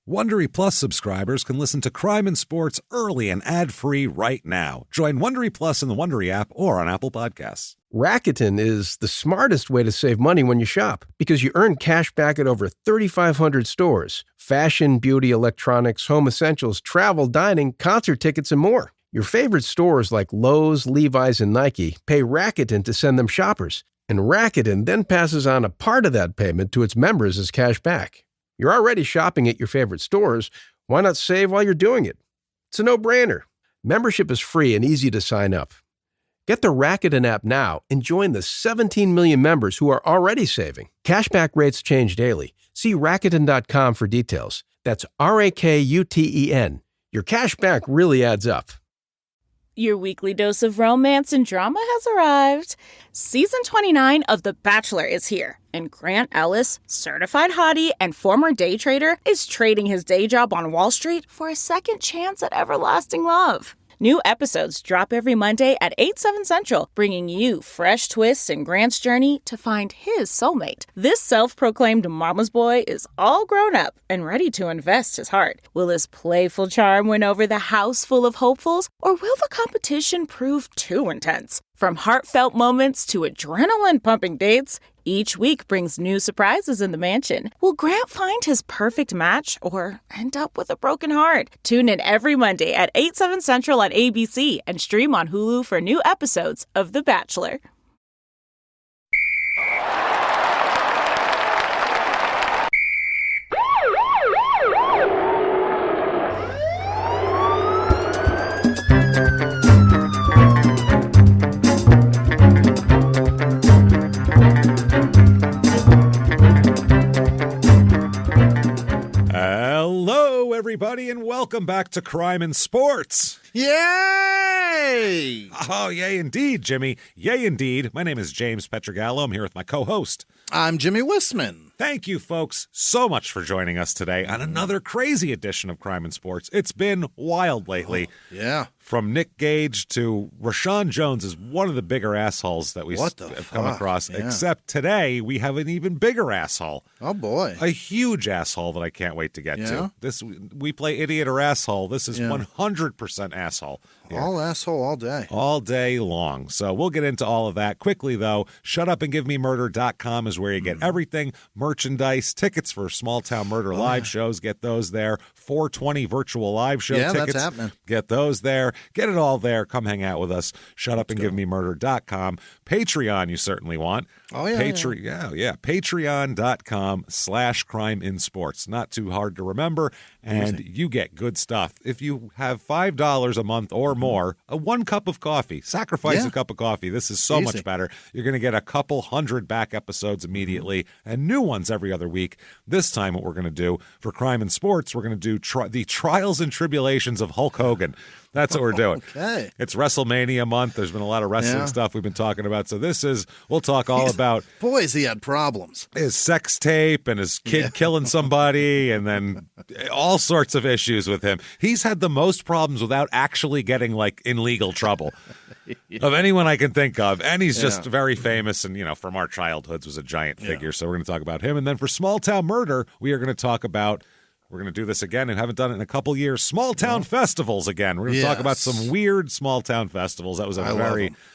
Wondery Plus subscribers can listen to Crime and Sports early and ad-free right now. Join Wondery Plus in the Wondery app or on Apple Podcasts. Rakuten is the smartest way to save money when you shop because you earn cash back at over 3,500 stores. Fashion, beauty, electronics, home essentials, travel, dining, concert tickets, and more. Your favorite stores like Lowe's, Levi's, and Nike pay Rakuten to send them shoppers. And Rakuten then passes on a part of that payment to its members as cash back. You're already shopping at your favorite stores. Why not save while you're doing it? It's a no-brainer. Membership is free and easy to sign up. Get the Rakuten app now and join the 17 million members who are already saving. Cashback rates change daily. See Rakuten.com for details. That's Rakuten. Your cashback really adds up. Your weekly dose of romance and drama has arrived. Season 29 of The Bachelor is here, and Grant Ellis, certified hottie and former day trader, is trading his day job on Wall Street for a second chance at everlasting love. New episodes drop every Monday at 8/7 Central, bringing you fresh twists in Grant's journey to find his soulmate. This self-proclaimed mama's boy is all grown up and ready to invest his heart. Will his playful charm win over the house full of hopefuls, or will the competition prove too intense? From heartfelt moments to adrenaline-pumping dates, each week brings new surprises in the mansion. Will Grant find his perfect match or end up with a broken heart? Tune in every Monday at 8/7 Central on ABC and stream on Hulu for new episodes of The Bachelor. Hello, everybody, and welcome back to Crime and Sports. Yay! Oh, yay indeed, Jimmy. Yay indeed. My name is James Pietragallo. I'm here with my co-host. I'm Jimmie Whisman. Thank you, folks, so much for joining us today on another crazy edition of Crime and Sports. It's been wild lately. Yeah. From Nick Gage to Rashawn Jones is one of the bigger assholes that we have come across. Yeah. Except today, we have an even bigger asshole. Oh, boy. A huge asshole that I can't wait to get to. We play idiot or asshole. This is 100% asshole. Here. All asshole all day. All day long. So we'll get into all of that. Quickly, though, shutupandgivememurder.com is where you get everything. Merchandise, tickets for Small Town Murder live shows. Get those there. 420 virtual live show tickets. That's happening. Get those there. Get it all there. Come hang out with us. Shutupandgivememurder.com. Patreon, you certainly want. Oh, yeah. Patreon.com/crimeinsports. Not too hard to remember. And you get good stuff. If you have $5 a month or more, one cup of coffee. Sacrifice a cup of coffee. This is so much better. You're going to get a couple hundred back episodes immediately and new ones every other week. This time what we're going to do for Crime and Sports, we're going to do the trials and tribulations of Hulk Hogan. That's what we're doing. Okay. It's WrestleMania month. There's been a lot of wrestling stuff we've been talking about. So we'll talk all about. Boys, he had problems. His sex tape and his kid killing somebody and then all sorts of issues with him. He's had the most problems without actually getting in legal trouble of anyone I can think of. And he's just very famous and, from our childhoods was a giant figure. So we're going to talk about him. And then for Small Town Murder, we are going to talk about. We're going to do this again and haven't done it in a couple years. Small town festivals again. We're going to talk about some weird small town festivals. That was a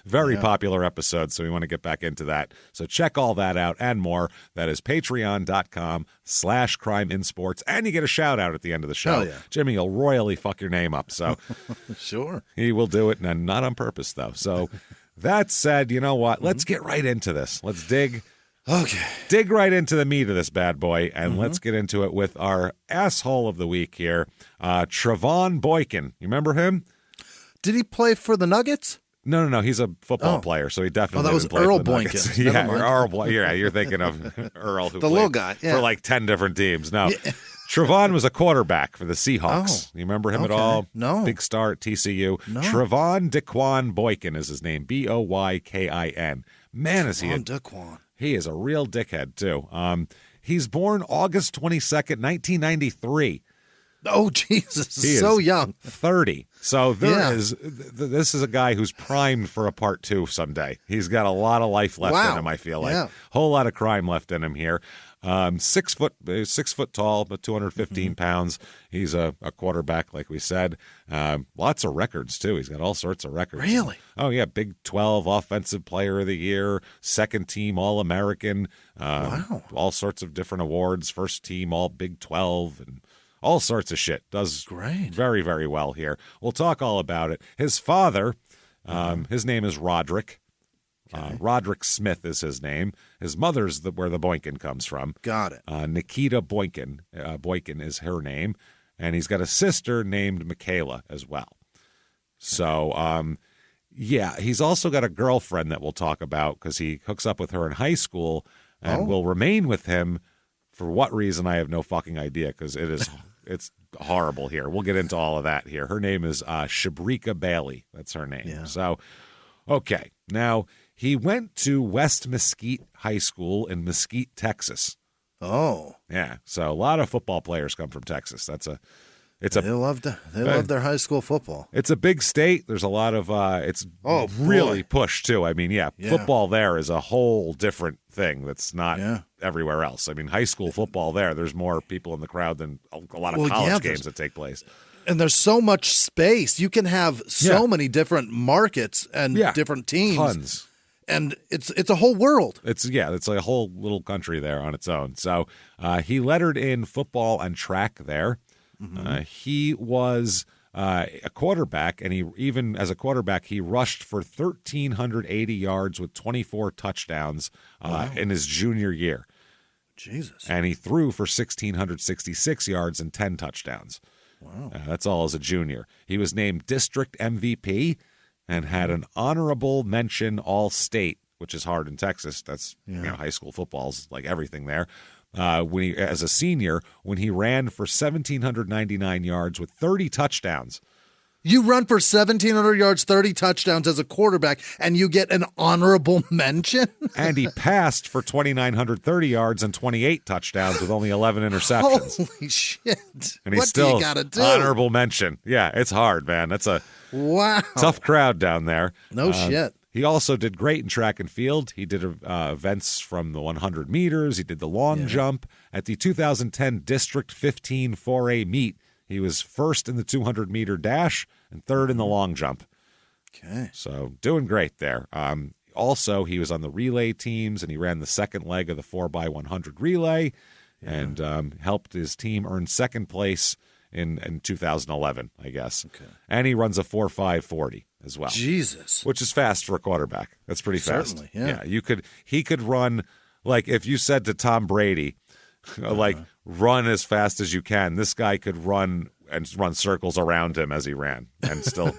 very popular episode, so we want to get back into that. So check all that out and more. That is patreon.com/crimeinsports. And you get a shout out at the end of the show. Hell yeah. Jimmy will royally fuck your name up. So Sure. He will do it, and not on purpose, though. So that said, you know what? Let's get right into this. Let's dig right into the meat of this bad boy, and let's get into it with our asshole of the week here, Trevone Boykin. You remember him? Did he play for the Nuggets? No. He's a football player, so he definitely that was didn't play Earl for the Boykin. Nuggets. You're thinking of Earl, who the played little guy for 10 different teams. No, Trevone was a quarterback for the Seahawks. You remember him at all? No. Big star at TCU. No. Trevone Daquan Boykin is his name. Boykin. Man, is he Daquan. He is a real dickhead, too. He's born August 22nd, 1993. Oh, Jesus. He so is young. 30. So this is a guy who's primed for a part 2 someday. He's got a lot of life left in him, I feel like. Yeah. Whole lot of crime left in him here. 6 foot tall, but 215 pounds. He's a quarterback, like we said. Lots of records, too. He's got all sorts of records. Really? Oh, yeah. Big 12 Offensive Player of the Year, second team All-American. Wow. All sorts of different awards, first team All Big 12, and all sorts of shit. Does Great. very, very well here. We'll talk all about it. His father, his name is Roderick. Roderick Smith is his name. His mother's where the Boykin comes from. Got it. Nikita Boykin. Boykin is her name. And he's got a sister named Michaela as well. So, yeah, he's also got a girlfriend that we'll talk about because he hooks up with her in high school and will remain with him. For what reason, I have no fucking idea because it's horrible here. We'll get into all of that here. Her name is Shabrika Bailey. That's her name. Yeah. So, okay. Now, he went to West Mesquite High School in Mesquite, Texas. Oh. Yeah. So a lot of football players come from Texas. They love their high school football. It's a big state. There's a lot of it's really pushed too. I mean, yeah, football there is a whole different thing that's not everywhere else. I mean, high school football there's more people in the crowd than a lot of college games that take place. And there's so much space. You can have so many different markets and different teams. Tons. And it's a whole world. It's a whole little country there on its own. So he lettered in football and track there. He was a quarterback, and even as a quarterback, he rushed for 1,380 yards with 24 touchdowns in his junior year. Jesus. And he threw for 1,666 yards and 10 touchdowns. Wow. That's all as a junior. He was named district MVP and had an honorable mention All-State, which is hard in Texas. That's high school football's like everything there. As a senior, when he ran for 1,799 yards with 30 touchdowns. You run for 1,700 yards, 30 touchdowns as a quarterback, and you get an honorable mention? And he passed for 2,930 yards and 28 touchdowns with only 11 interceptions. Holy shit. And he's still honorable mention. Yeah, it's hard, man. That's a tough crowd down there. No shit. He also did great in track and field. He did events from the 100 meters. He did the long jump. At the 2010 District 15 4A meet, he was first in the 200-meter dash and third in the long jump. Okay. So doing great there. Also, he was on the relay teams, and he ran the second leg of the 4x100 relay and helped his team earn second place in 2011, I guess. Okay. And he runs a 4.540 as well. Jesus. Which is fast for a quarterback. That's pretty fast. Certainly, yeah. He could run, like if you said to Tom Brady, run as fast as you can, this guy could run circles around him as he ran and still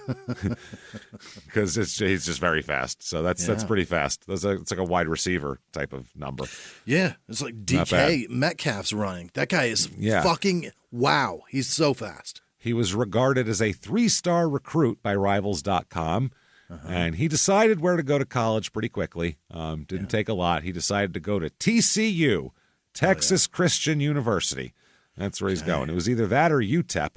because he's just very fast. So that's pretty fast. It's like a wide receiver type of number. Yeah, it's like DK Metcalf's running. That guy is fucking wow. He's so fast. He was regarded as a 3-star recruit by Rivals.com, and he decided where to go to college pretty quickly. Didn't take a lot. He decided to go to TCU, Texas Christian University. That's where he's going. It was either that or UTEP,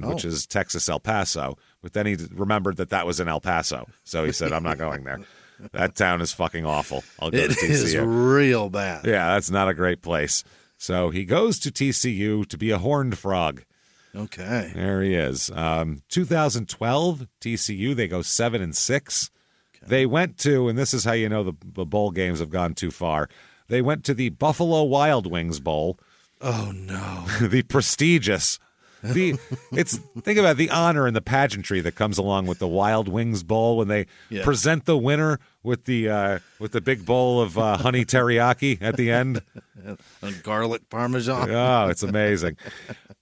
which is Texas El Paso. But then he remembered that was in El Paso. So he said, I'm not going there. That town is fucking awful. I'll go to TCU. It is real bad. Yeah, that's not a great place. So he goes to TCU to be a horned frog. Okay. There he is. 2012, TCU, they go 7-6. Okay. They went to, and this is how you know the bowl games have gone too far, they went to the Buffalo Wild Wings Bowl. Oh, no. The prestigious. Think about the honor and the pageantry that comes along with the Wild Wings Bowl when they present the winner with the big bowl of honey teriyaki at the end. And garlic parmesan. Oh, it's amazing.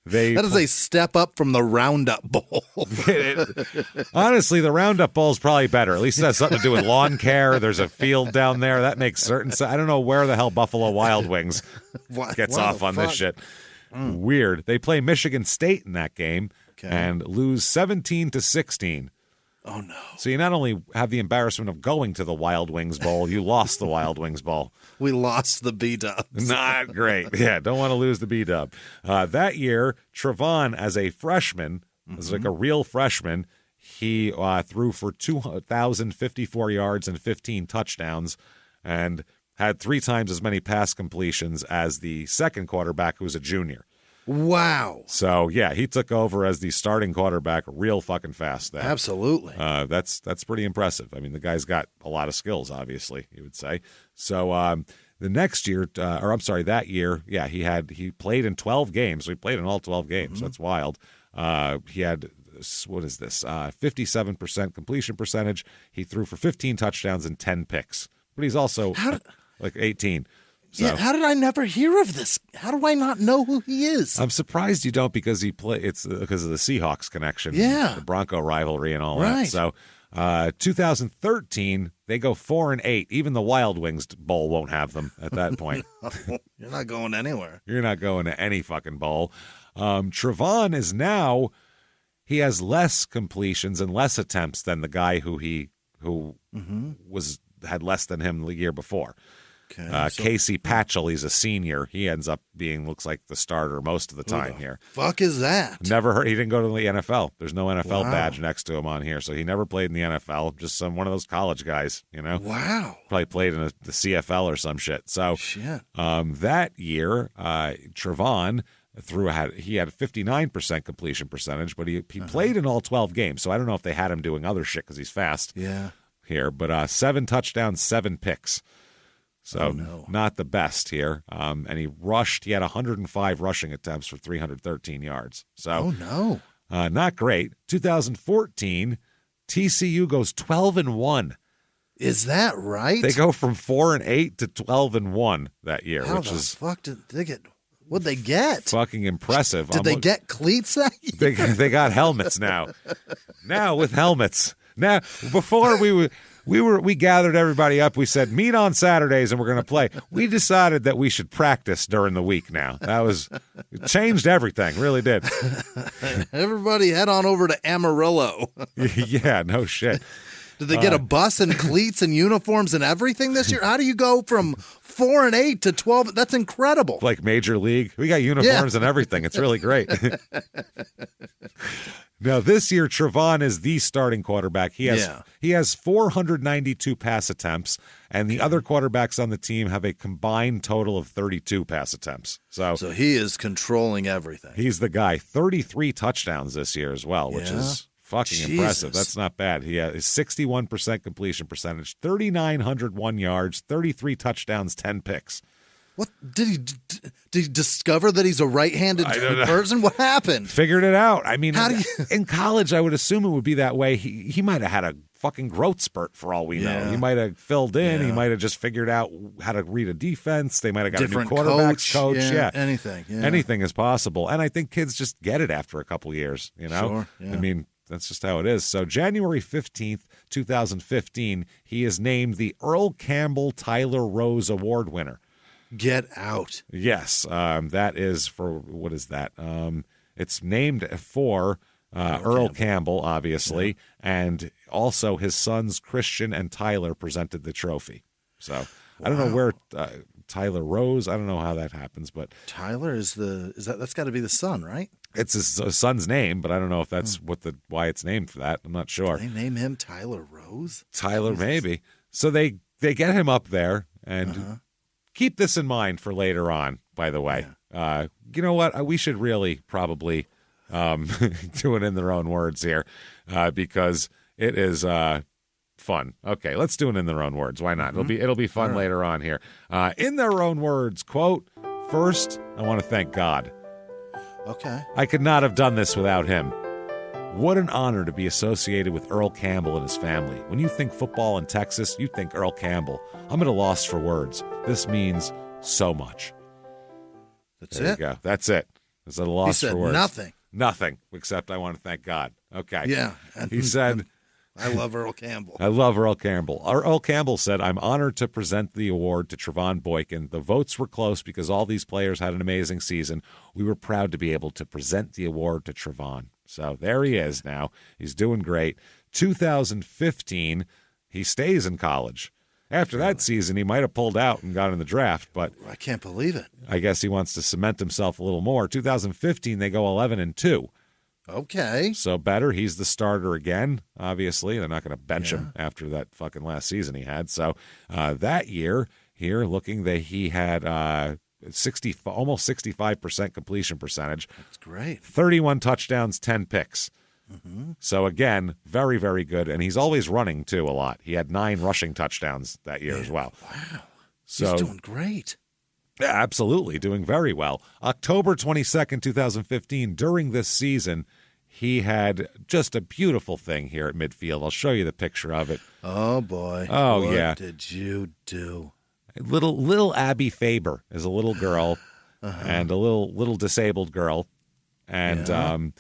That is a step up from the Roundup Bowl. Honestly, the Roundup Bowl is probably better. At least it has something to do with lawn care. There's a field down there. That makes certain sense. I don't know where the hell Buffalo Wild Wings gets off on this shit. Weird. They play Michigan State in that game and lose 17-16. Oh, no. So you not only have the embarrassment of going to the Wild Wings Bowl, you lost the Wild Wings Bowl. We lost the B-dubs. Not great. Yeah, don't want to lose the B-dub. That year, Trevone, as a freshman, as like a real freshman, he threw for 2,054 yards and 15 touchdowns. And had 3 times as many pass completions as the second quarterback, who was a junior. Wow. So, yeah, he took over as the starting quarterback real fucking fast there. Absolutely. That's pretty impressive. I mean, the guy's got a lot of skills, obviously, you would say. So, the next year, that year, yeah, he played in 12 games. So he played in all 12 games. That's wild. He had, 57% completion percentage. He threw for 15 touchdowns and 10 picks. But he's also like 18. So, yeah, how did I never hear of this? How do I not know who he is? I'm surprised you don't, because it's because of the Seahawks connection. Yeah. The Bronco rivalry and all Right. that. So 2013, they go 4-8. Even the Wild Wings Bowl won't have them at that point. You're not going anywhere. You're not going to any fucking bowl. Trevone is now, he has less completions and less attempts than the guy who had less than him the year before. Okay, Casey Patchell, he's a senior. He ends up looks like the starter most of the time here. Fuck is that? Never heard. He didn't go to the NFL. There's no NFL Wow. badge next to him on here, so he never played in the NFL. Just one of those college guys, Wow. Probably played in the CFL or some shit. So Shit. that year, Trevone he had a 59% completion percentage, but he played in all 12 games. So I don't know if they had him doing other shit because he's fast. Yeah. Here, but 7 touchdowns, 7 picks. So no. not the best here. And he had 105 rushing attempts for 313 yards. So no. Not great. 2014, TCU goes 12-1. Is that right? They go from 4-8 to 12-1 that year, How which the is fuck did they get? What'd they get? fucking impressive. Did they get cleats that year? They got helmets now. Now with helmets. Now before we gathered everybody up. We said meet on Saturdays and we're going to play. We decided that we should practice during the week now. It changed everything. Really did. Everybody head on over to Amarillo. Yeah, no shit. Did they get a bus and cleats and uniforms and everything this year? How do you go from 4-8 to 12? That's incredible. Like Major League. We got uniforms and everything. It's really great. Now, this year, Trevone is the starting quarterback. He has 492 pass attempts, and the other quarterbacks on the team have a combined total of 32 pass attempts. So he is controlling everything. He's the guy. 33 touchdowns this year as well, which is fucking impressive. That's not bad. He has 61% completion percentage, 3,901 yards, 33 touchdowns, 10 picks. What did he discover that he's a right-handed person? What happened? Figured it out. I mean, How do in college, I would assume it would be that way. He might have had a fucking growth spurt for all we know. He might have filled in. Yeah. He might have just figured out how to read a defense. They might have got Different a new quarterback's coach. Yeah. Anything. Yeah. Anything is possible. And I think kids just get it after a couple years, Sure, yeah. I mean, that's just how it is. So January 15th, 2015, he is named the Earl Campbell Tyler Rose Award winner. Get out. Yes, that is for, what is that? It's named for Earl Campbell, obviously, and also his sons Christian and Tyler presented the trophy. So I don't know where Tyler Rose. I don't know how that happens, but Tyler that's got to be the son, right? it's his son's name, but I don't know if that's why it's named for that. I'm not sure. They name him Tyler Rose. Tyler, Jesus. maybe. So they get him up there and. Keep this in mind for later on, by the way. Yeah. You know what? We should really probably do it in their own words here because it is fun. Okay, let's do it in their own words. Why not? It'll be fun later on here. In their own words, quote, "First, I want to thank God. Okay. I could not have done this without him. What an honor to be associated with Earl Campbell and his family. When you think football in Texas, you think Earl Campbell. I'm at a loss for words. This means so much." There you go. That's it. It's at a loss for words. Nothing. Nothing, except I want to thank God. Okay. Yeah. He said, I love Earl Campbell. I love Earl Campbell. Earl Campbell said, "I'm honored to present the award to Trevone Boykin. The votes were close because all these players had an amazing season. We were proud to be able to present the award to Trevone." So there he is now. He's doing great. 2015, he stays in college. After that season, he might have pulled out and got in the draft, but I can't believe it. I guess he wants to cement himself a little more. 2015, they go 11-2. Okay. So better. He's the starter again, obviously. They're not going to bench him after that fucking last season he had. So that year, here, looking that he had almost 65% completion percentage. That's great. 31 touchdowns, 10 picks. So again, very, very good. And he's always running too a lot. He had 9 rushing touchdowns that year as well. Wow. So, he's doing great. Yeah, absolutely, doing very well. October 22nd, 2015, during this season, he had just a beautiful thing here at midfield. I'll show you the picture of it. Oh, boy. Oh, what yeah. What did you do? Little Abby Faber is a little girl and a little disabled girl. And,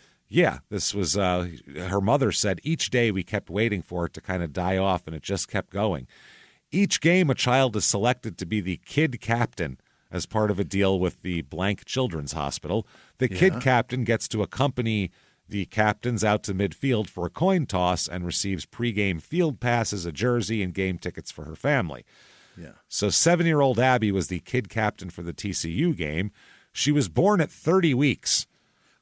this was her mother said each day we kept waiting for it to kind of die off, and it just kept going. Each game, a child is selected to be the kid captain as part of a deal with the blank Children's Hospital. The kid captain gets to accompany the captains out to midfield for a coin toss and receives pregame field passes, a jersey, and game tickets for her family. Yeah. So 7-year-old Abby was the kid captain for the TCU game. She was born at 30 weeks.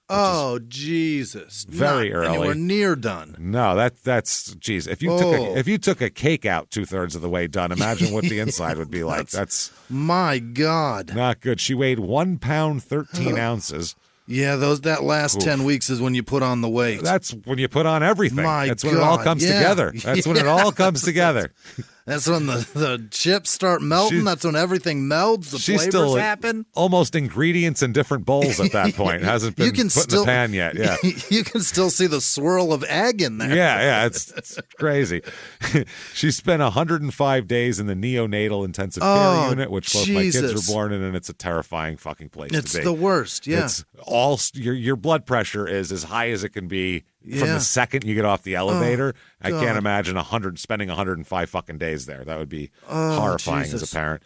Oh, Jesus. Very early. Anywhere near done. No, that's geez. If you took a cake out 2/3 of the way done, imagine what the inside would be like. That's my God. Not good. She weighed 1 pound 13 ounces. Yeah, that last 10 weeks is when you put on the weight. That's when you put on everything. That's when God. it all comes together. That's when it all comes together. That's when the chips start melting. That's when everything melts. The she's flavors still happen. Almost ingredients in different bowls at that point. Hasn't been put in the pan yet. Yeah, you can still see the swirl of egg in there. Yeah, it's crazy. She spent 105 days in the neonatal intensive care unit, which both my kids were born in, and it's a terrifying fucking place to be. It's the worst. Yeah, it's all your blood pressure is as high as it can be. From the second you get off the elevator, I can't imagine spending 105 fucking days there. That would be horrifying as a parent.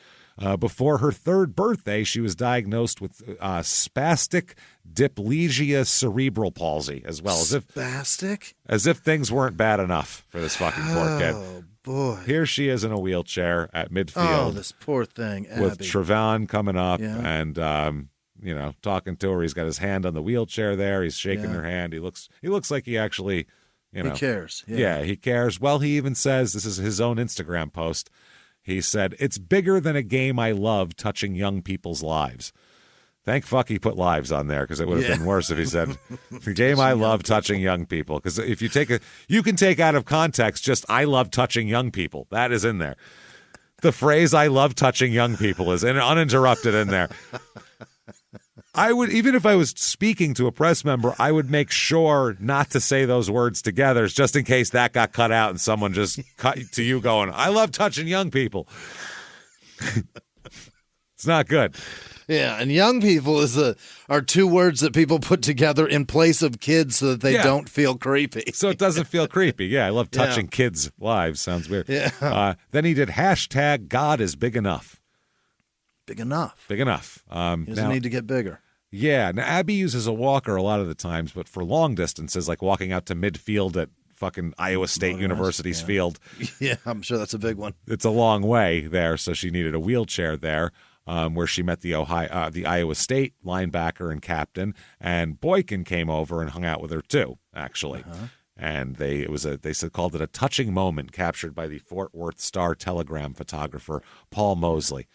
Before her 3rd birthday, she was diagnosed with spastic diplegia cerebral palsy, as well as if things weren't bad enough for this fucking poor kid. Oh boy! Here she is in a wheelchair at midfield. Oh, this poor thing, Abby. With Trevone coming up and. Talking to her. He's got his hand on the wheelchair there. He's shaking her hand. He looks like he actually, he cares. Yeah, he cares. Well, he even says, this is his own Instagram post. He said, "It's bigger than a game I love, touching young people's lives." Thank fuck he put lives on there, because it would have been worse if he said, "The game I love, touching young people." Because if you can take out of context just "I love touching young people." That is in there. The phrase "I love touching young people" is uninterrupted in there. I would, even if I was speaking to a press member, I would make sure not to say those words together, just in case that got cut out and someone just cut to you going, "I love touching young people." It's not good. Yeah, and young people are 2 words that people put together in place of kids so that they don't feel creepy. So it doesn't feel creepy. Yeah, I love touching kids' lives. Sounds weird. Yeah. Then he did hashtag God is big enough. Big enough. Big enough. He doesn't need to get bigger. Yeah. Now, Abby uses a walker a lot of the times, but for long distances, like walking out to midfield at fucking Iowa State University's field. Yeah, I'm sure that's a big one. It's a long way there, so she needed a wheelchair there, where she met the Iowa State linebacker and captain, and Boykin came over and hung out with her too, actually. And they called it a touching moment captured by the Fort Worth Star-Telegram photographer Paul Mosley.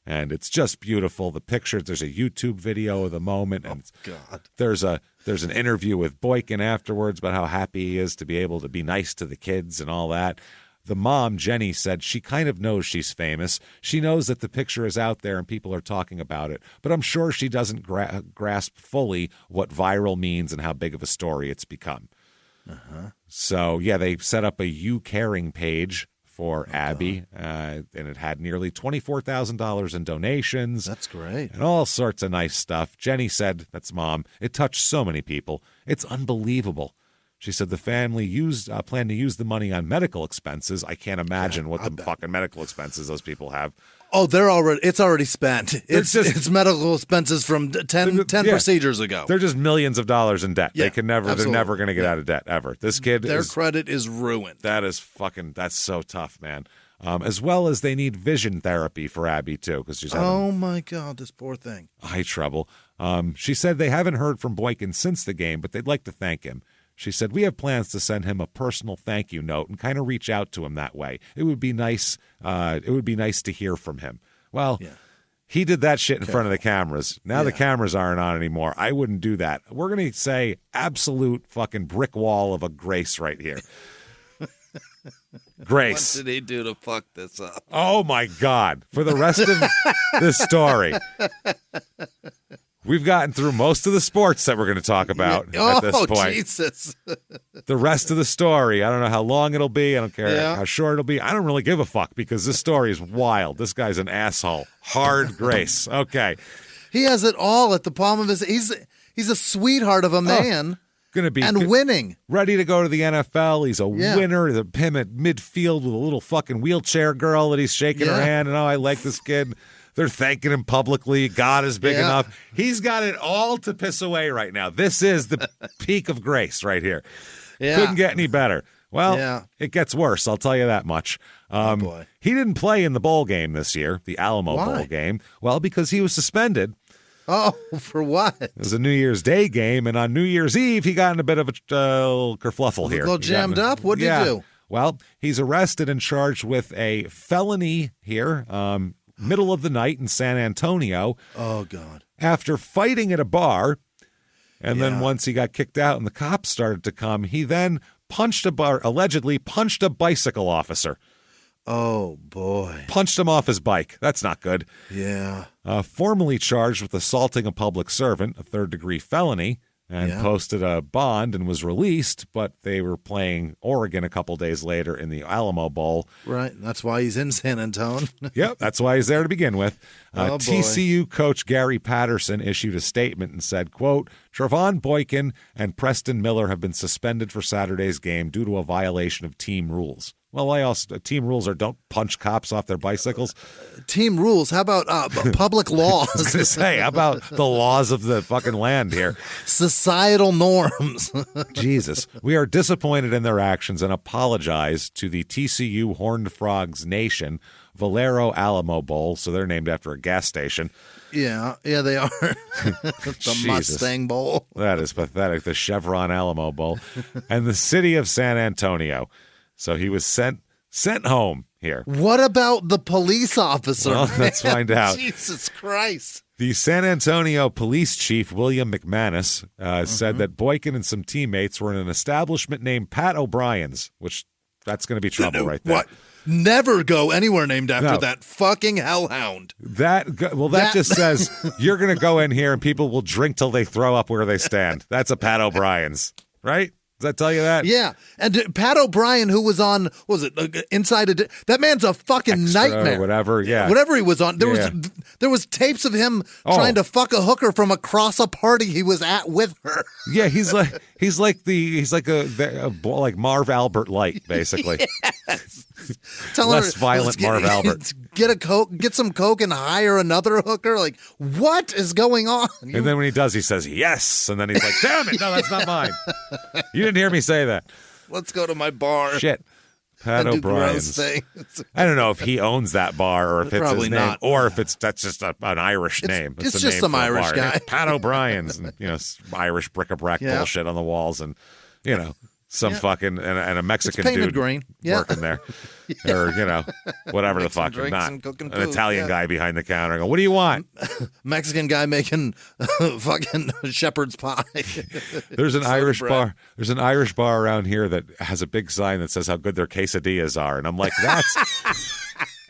And it's just beautiful. The pictures, there's a YouTube video of the moment, and there's an interview with Boykin afterwards about how happy he is to be able to be nice to the kids and all that. The mom, Jenny, said she kind of knows she's famous. She knows that the picture is out there and people are talking about it, but I'm sure she doesn't grasp fully what viral means and how big of a story it's become. So, they set up a You Caring page for Abby, and it had nearly $24,000 in donations. That's great. And all sorts of nice stuff. Jenny said, that's Mom, it touched so many people. It's unbelievable. She said the family planned to use the money on medical expenses. I can't imagine what the fucking medical expenses those people have. Oh, it's already spent. It's medical expenses from 10 procedures ago. They're just millions of dollars in debt. Yeah, they're never going to get out of debt ever. This kid, their credit is ruined. That's so tough, man. As well as they need vision therapy for Abby too, because she's having oh my God, this poor thing. Eye trouble. She said they haven't heard from Boykin since the game, but they'd like to thank him. She said, "We have plans to send him a personal thank you note and kind of reach out to him that way. It would be nice. It would be nice to hear from him." Well, he did that shit in front of the cameras. Now the cameras aren't on anymore. I wouldn't do that. We're going to say absolute fucking brick wall of a Grace right here. Grace. What did he do to fuck this up? Oh, my God. For the rest of this story, we've gotten through most of the sports that we're going to talk about at this point. Oh, Jesus. The rest of the story, I don't know how long it'll be. I don't care how short it'll be. I don't really give a fuck because this story is wild. This guy's an asshole. Hard Grace. Okay. He has it all at the palm of his... He's a sweetheart of a man. Gonna be winning. Ready to go to the NFL. He's a winner. Him at midfield with a little fucking wheelchair girl that he's shaking her hand. And, I like this kid. They're thanking him publicly. God is big enough. He's got it all to piss away right now. This is the peak of Grace right here. Yeah. Couldn't get any better. Well, it gets worse. I'll tell you that much. Oh, boy. He didn't play in the bowl game this year, the Alamo Bowl game. Well, because he was suspended. Oh, for what? It was a New Year's Day game, and on New Year's Eve, he got in a bit of a kerfluffle here. A little jammed up? What did he do? Well, he's arrested and charged with a felony here, middle of the night in San Antonio. Oh, God. After fighting at a bar, and then once he got kicked out and the cops started to come, he then allegedly punched a bicycle officer. Oh, boy. Punched him off his bike. That's not good. Yeah. Formally charged with assaulting a public servant, a third-degree felony, and posted a bond and was released, but they were playing Oregon a couple days later in the Alamo Bowl. Right. That's why he's in San Antonio. Yep, that's why he's there to begin with. Oh, boy. TCU coach Gary Patterson issued a statement and said, quote, Trevone Boykin and Preston Miller have been suspended for Saturday's game due to a violation of team rules. Well, team rules are don't punch cops off their bicycles. Team rules? How about public laws? I was going to say, how about the laws of the fucking land here? Societal norms. Jesus. We are disappointed in their actions and apologize to the TCU Horned Frogs Nation, Valero Alamo Bowl, so they're named after a gas station. Yeah, they are. The Mustang Bowl. That is pathetic. The Chevron Alamo Bowl. And the city of San Antonio. So he was sent home here. What about the police officer? Well, let's find out. Jesus Christ. The San Antonio police chief, William McManus, said that Boykin and some teammates were in an establishment named Pat O'Brien's, which that's going to be trouble right there. What? Never go anywhere named after that fucking hellhound. That just says you're going to go in here and people will drink till they throw up where they stand. That's a Pat O'Brien's, right? Does that tell you that? Yeah. And Pat O'Brien, who was on, what was it, Inside that man's a fucking nightmare. Or whatever, yeah. Whatever he was on. There was tapes of him trying to fuck a hooker from across a party he was at with her. Yeah, he's like Marv Albert light, basically. Yes. Tell Less her, violent Marv Albert. Get some coke and hire another hooker. Like, what is going on? And then when he does, he says yes, and then he's like, "Damn it, no, that's not mine. You didn't hear me say that." Let's go to my bar. Shit, Pat O'Brien's. I don't know if he owns that bar or if it's probably his name, not. or if that's just an Irish name. It's a just name some for a Irish bar. guy. Pat O'Brien's, and, Irish bric-a-brac bullshit on the walls, and some fucking and a Mexican dude green. working there, or whatever the fuck, not an Italian guy behind the counter. Go, what do you want? Mexican guy making fucking shepherd's pie. There's an Irish bar. There's an Irish bar around here that has a big sign that says how good their quesadillas are, and I'm like, that's.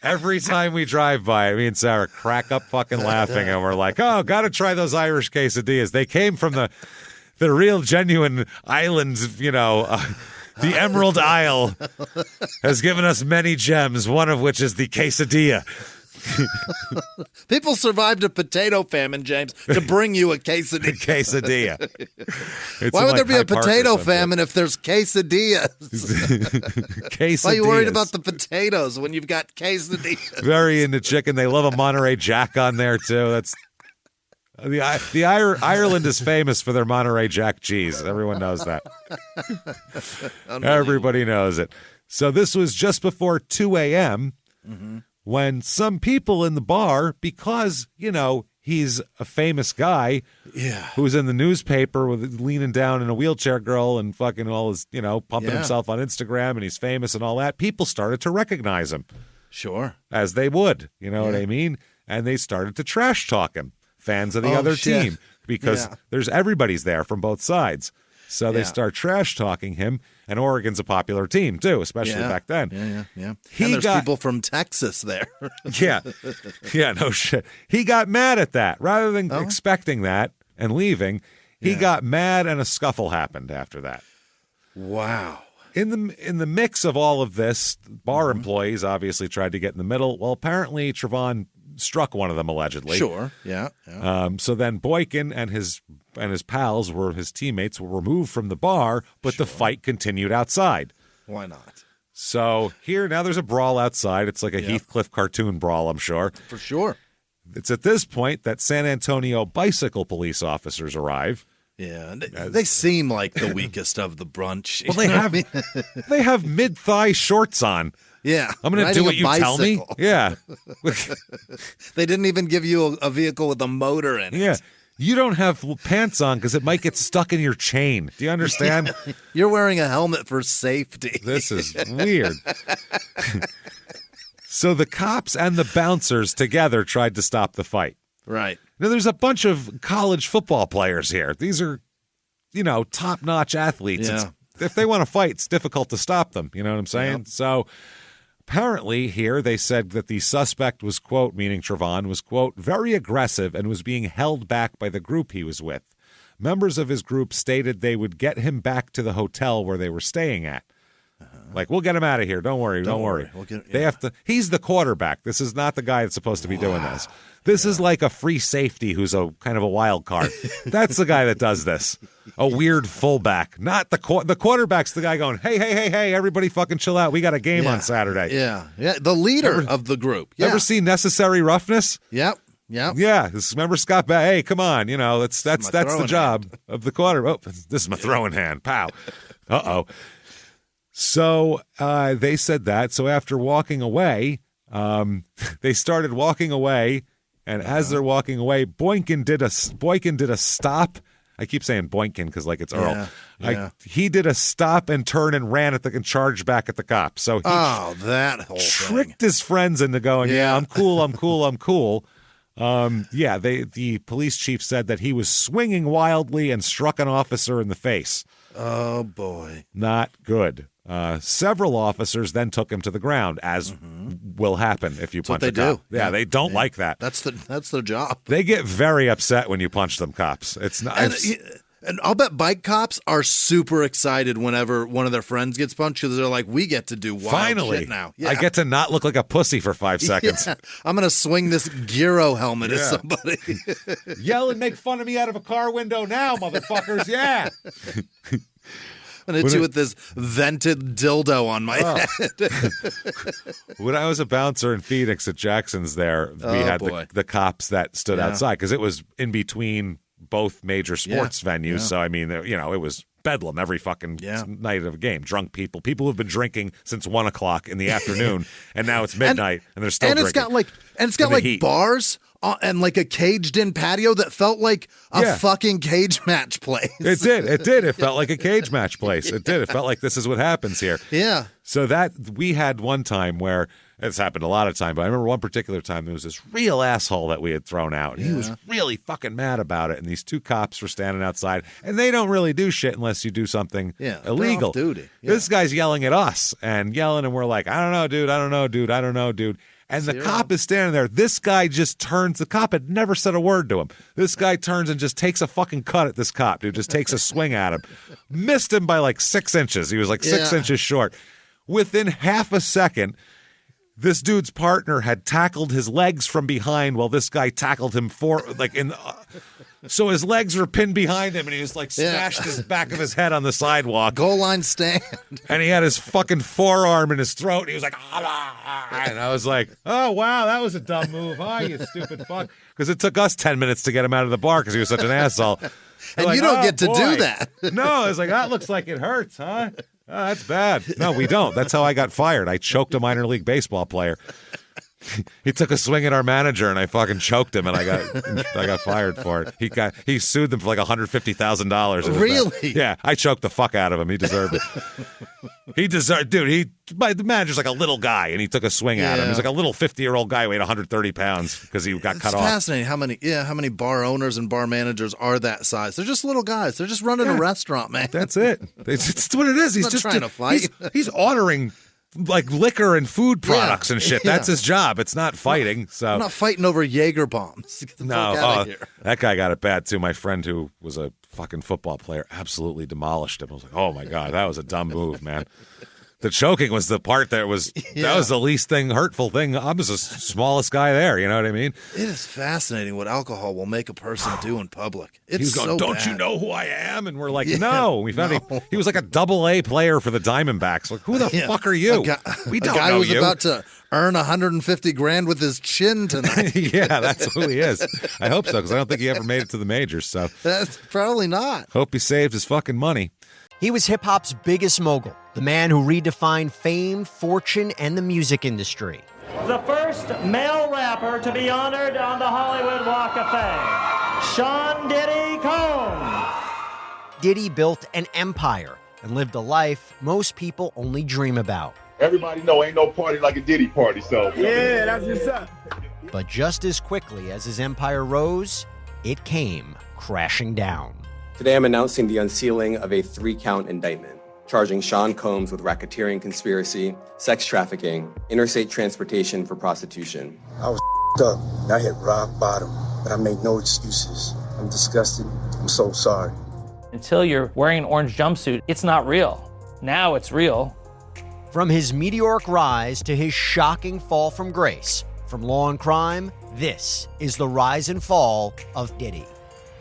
Every time we drive by, me and Sarah crack up fucking laughing, and we're like, oh, got to try those Irish quesadillas. They came from the real genuine islands, the Emerald Isle has given us many gems, one of which is the quesadilla. People survived a potato famine, James, to bring you a quesadilla. Quesadilla. Why would there be a potato famine if there's quesadillas? Quesadillas. Why are you worried about the potatoes when you've got quesadillas? Very into chicken. They love a Monterey Jack on there, too. That's Ireland is famous for their Monterey Jack cheese. Everyone knows that. Everybody knows it. So this was just before 2 a.m. When some people in the bar, because, he's a famous guy who's in the newspaper with leaning down in a wheelchair girl and fucking all his, pumping himself on Instagram and he's famous and all that, people started to recognize him. Sure. As they would. You know what I mean? and they started to trash talk him, fans of the Oh, other shit. team, because Yeah. everybody's there from both sides. So they start trash talking him, and Oregon's a popular team too, especially back then. Yeah. He And there's got- people from Texas there. Yeah, no shit. He got mad at that. Rather than expecting that and leaving, he got mad, and a scuffle happened after that. Wow. In the mix of all of this, bar employees obviously tried to get in the middle. Well, apparently Trevone struck one of them allegedly. Sure. Yeah. So then Boykin and his pals his teammates were removed from the bar, but the fight continued outside. Why not? So here now there's a brawl outside. It's like a Heathcliff cartoon brawl, I'm sure. For sure. It's at this point that San Antonio bicycle police officers arrive. Yeah. They seem like the weakest of the bunch. Well, they have mid-thigh shorts on. Yeah. I'm going to riding do what a you tell me. bicycle. Yeah. They didn't even give you a vehicle with a motor in it. Yeah. You don't have pants on because it might get stuck in your chain. Do you understand? You're wearing a helmet for safety. This is weird. So the cops and the bouncers together tried to stop the fight. Right. Now, there's a bunch of college football players here. These are, top-notch athletes. Yeah. If they want to fight, it's difficult to stop them. You know what I'm saying? Yep. So apparently here they said that the suspect was, quote, meaning Trevone, was, quote, very aggressive and was being held back by the group he was with. Members of his group stated they would get him back to the hotel where they were staying at. Like, we'll get him out of here. Don't worry. Don't worry. They have to. He's the quarterback. This is not the guy that's supposed to be doing this. This is like a free safety who's a kind of a wild card. That's the guy that does this. A weird fullback. Not the quarterback's the guy going, hey, everybody fucking chill out. We got a game on Saturday. Yeah. The leader of the group. Yeah. Ever see Necessary Roughness? Yep. Yeah. Remember Scott Bass? Hey, come on. That's the throwing job of the quarter. Oh, this is my throwing hand. Pow. Uh-oh. So they said that. So after walking away, they started walking away, and as they're walking away, Boykin did a stop. I keep saying Boykin because like it's Earl. Yeah. He did a stop and turn and ran and charged back at the cops. So he that whole tricked his friends into going, I'm cool. The police chief said that he was swinging wildly and struck an officer in the face. Oh boy. Not good. Several officers then took him to the ground, as will happen if you punch a cop. Yeah, they don't like that. That's their job. They get very upset when you punch them cops. It's not. And I'll bet bike cops are super excited whenever one of their friends gets punched because they're like, we get to do wild Finally, shit now. I get to not look like a pussy for 5 seconds. Yeah. I'm going to swing this gyro helmet at somebody. Yell and make fun of me out of a car window now, motherfuckers. Yeah. I'm going to hit you with this vented dildo on my head. When I was a bouncer in Phoenix at Jackson's we had the cops that stood outside because it was in between both major sports venues. Yeah. So, I mean, it was bedlam every fucking night of a game. Drunk people who've been drinking since 1 o'clock in the afternoon, and now it's midnight, and they're still drinking. It's got like bars and like a caged-in patio that felt like a fucking cage match place. It did. It felt like a cage match place. It did. It felt like this is what happens here. Yeah. So that we had one time where it's happened a lot of times, but I remember one particular time there was this real asshole that we had thrown out. And he was really fucking mad about it. And these 2 cops were standing outside, and they don't really do shit unless you do something illegal. They're off duty. Yeah. This guy's yelling at us and we're like, I don't know, dude. And the cop is standing there. This guy just turns. The cop had never said a word to him. This guy turns and just takes a fucking cut at this cop, dude. Just takes a swing at him. Missed him by like 6 inches. He was like 6 inches short. Within half a second, this dude's partner had tackled his legs from behind while this guy tackled him so his legs were pinned behind him, and he just like smashed his back of his head on the sidewalk. Goal line stand. And he had his fucking forearm in his throat. And he was like, and I was like, oh, wow, that was a dumb move, huh, you stupid fuck. Because it took us 10 minutes to get him out of the bar because he was such an asshole. And you don't get to do that. No, I was like, that looks like it hurts, huh? Oh, that's bad. No, we don't. That's how I got fired. I choked a minor league baseball player. He took a swing at our manager, and I fucking choked him, and I got fired for it. He sued them for like $150,000. Really? Yeah, I choked the fuck out of him. He deserved it. He deserved, dude. The manager's like a little guy, and he took a swing at him. He's like a little 50-year-old guy, weighed 130 pounds because he got cut off. It's fascinating how many bar owners and bar managers are that size. They're just little guys. They're just running a restaurant, man. That's it. It's what it is. He's not just trying to fight. He's ordering like liquor and food products and shit. That's his job. It's not fighting. So I'm not fighting over Jaeger bombs. Get the fuck out of here. That guy got it bad too. My friend who was a fucking football player absolutely demolished him. I was like, oh my God, that was a dumb move, man. The choking was the part that was the least hurtful thing. I was the smallest guy there. You know what I mean? It is fascinating what alcohol will make a person do in public. It's He's going, so don't bad. you know who I am? And we're like, no. We found he was like a AA player for the Diamondbacks. Like, who the fuck are you? We don't know you. A guy who's about to earn $150,000 with his chin tonight. Yeah, that's who he is. I hope so, because I don't think he ever made it to the majors. So that's probably not. Hope he saved his fucking money. He was hip-hop's biggest mogul, the man who redefined fame, fortune, and the music industry. The first male rapper to be honored on the Hollywood Walk of Fame, Sean Diddy Combs. Diddy built an empire and lived a life most people only dream about. Everybody know ain't no party like a Diddy party, so. Yeah, that's what's up. But just as quickly as his empire rose, it came crashing down. Today I'm announcing the unsealing of a 3-count indictment, charging Sean Combs with racketeering conspiracy, sex trafficking, interstate transportation for prostitution. I was up. I hit rock bottom, but I made no excuses. I'm disgusted. I'm so sorry. Until you're wearing an orange jumpsuit, it's not real. Now it's real. From his meteoric rise to his shocking fall from grace, from law and crime, this is the rise and fall of Diddy.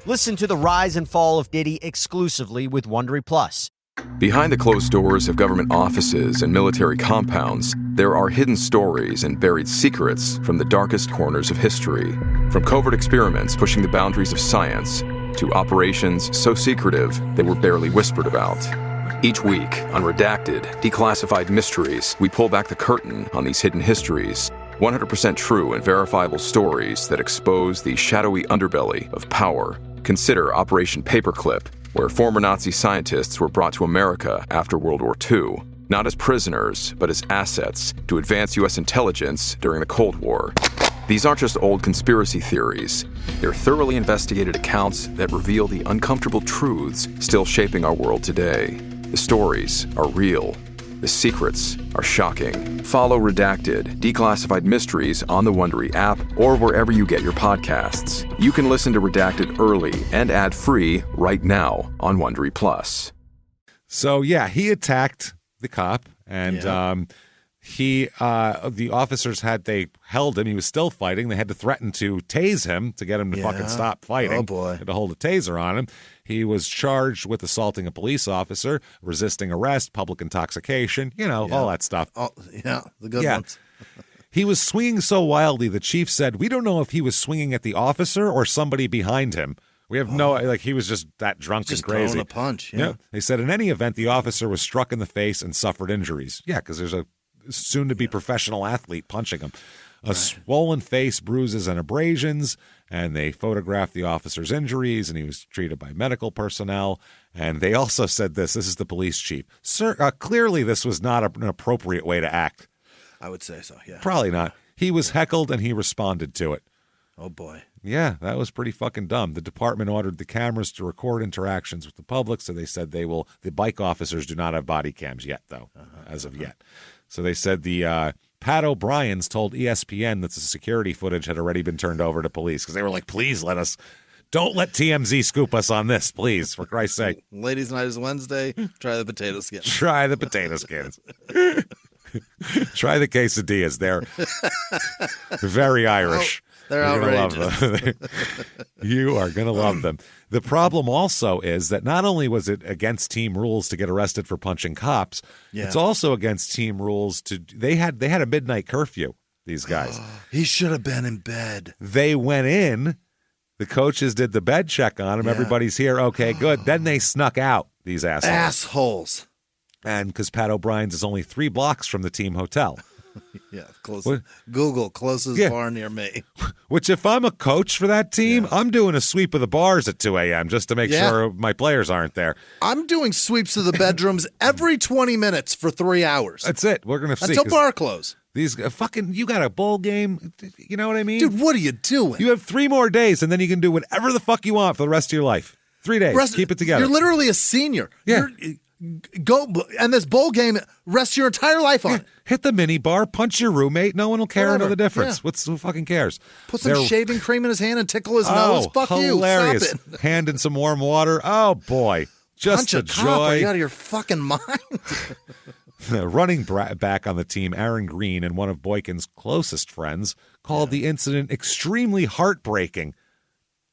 Listen to the rise and fall of Diddy exclusively with Wondery Plus. Behind the closed doors of government offices and military compounds, there are hidden stories and buried secrets from the darkest corners of history. From covert experiments pushing the boundaries of science to operations so secretive they were barely whispered about. Each week, on Redacted, Declassified Mysteries, we pull back the curtain on these hidden histories. 100% true and verifiable stories that expose the shadowy underbelly of power. Consider Operation Paperclip, where former Nazi scientists were brought to America after World War II, not as prisoners, but as assets to advance U.S. intelligence during the Cold War. These aren't just old conspiracy theories. They're thoroughly investigated accounts that reveal the uncomfortable truths still shaping our world today. The stories are real. The secrets are shocking. Follow Redacted, Declassified Mysteries on the Wondery app or wherever you get your podcasts. You can listen to Redacted early and ad-free right now on Wondery Plus. So, he attacked the cop, and the officers they held him. He was still fighting. They had to threaten to tase him to get him to fucking stop fighting. Oh, boy. They had to hold a taser on him. He was charged with assaulting a police officer, resisting arrest, public intoxication, all that stuff. Oh, yeah, the good ones. He was swinging so wildly, the chief said, we don't know if he was swinging at the officer or somebody behind him. We have he was just that drunk and crazy. Throwing a punch, yeah. They said in any event, the officer was struck in the face and suffered injuries. Yeah, because there's a soon-to-be professional athlete punching him. Swollen face, bruises, and abrasions, and they photographed the officer's injuries, and he was treated by medical personnel. And they also said this is the police chief. Sir, clearly this was not an appropriate way to act. I would say so, yeah. Probably not. He was heckled, and he responded to it. Oh, boy. Yeah, that was pretty fucking dumb. The department ordered the cameras to record interactions with the public, so they said the bike officers do not have body cams yet, though, as of yet. So they said the Pat O'Brien's told ESPN that the security footage had already been turned over to police because they were like, please don't let TMZ scoop us on this, please, for Christ's sake. Ladies' night is Wednesday. Try the potato skins. Try the potato skins. Try the quesadillas. They're very Irish. They're outrageous. Love them. You are going to love them. The problem also is that not only was it against team rules to get arrested for punching cops, it's also against team rules they had a midnight curfew, these guys. He should have been in bed. They went in, the coaches did the bed check on him, everybody's here, okay, good. Then they snuck out, these assholes. Assholes. And because Pat O'Brien's is only 3 blocks from the team hotel. Yeah, Google closest bar near me. Which, if I'm a coach for that team, I'm doing a sweep of the bars at 2 a.m. just to make sure my players aren't there. I'm doing sweeps of the bedrooms every 20 minutes for 3 hours. That's it. We're going to see. Until bar close. These you got a bowl game. You know what I mean? Dude, what are you doing? You have 3 more days, and then you can do whatever the fuck you want for the rest of your life. 3 days. Keep it together. You're literally a senior. Yeah. Go and this bowl game, rest your entire life on it. Hit the mini bar, punch your roommate. No one will care know the difference. Yeah. Who fucking cares? Put some shaving cream in his hand and tickle his nose. Fuck hilarious. you. Stop it. Hand in some warm water. Oh boy, just punch a the cop. joy. Are you out of your fucking mind? Running back on the team, Aaron Green, and one of Boykin's closest friends, called the incident extremely heartbreaking.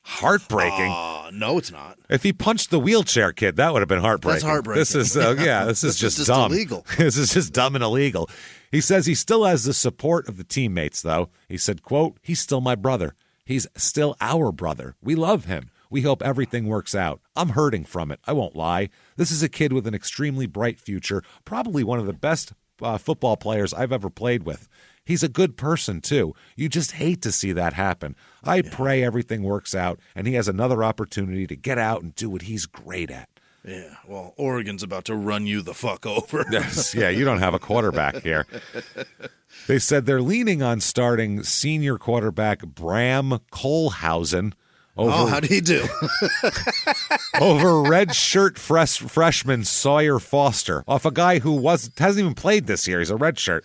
Heartbreaking? No, it's not. If he punched the wheelchair kid, that would have been heartbreaking. That's heartbreaking. This is this is just dumb. Illegal. This is just dumb and illegal. He says he still has the support of the teammates, though. He said, quote, "He's still my brother. He's still our brother. We love him. We hope everything works out. I'm hurting from it. I won't lie. This is a kid with an extremely bright future, probably one of the best football players I've ever played with. He's a good person, too. You just hate to see that happen. I pray everything works out, and he has another opportunity to get out and do what he's great at." Yeah, well, Oregon's about to run you the fuck over. Yes, yeah, you don't have a quarterback here. They said they're leaning on starting senior quarterback Bram Kohlhausen over, how'd he do? over red shirt freshman Sawyer Foster, off a guy who hasn't even played this year. He's a red shirt.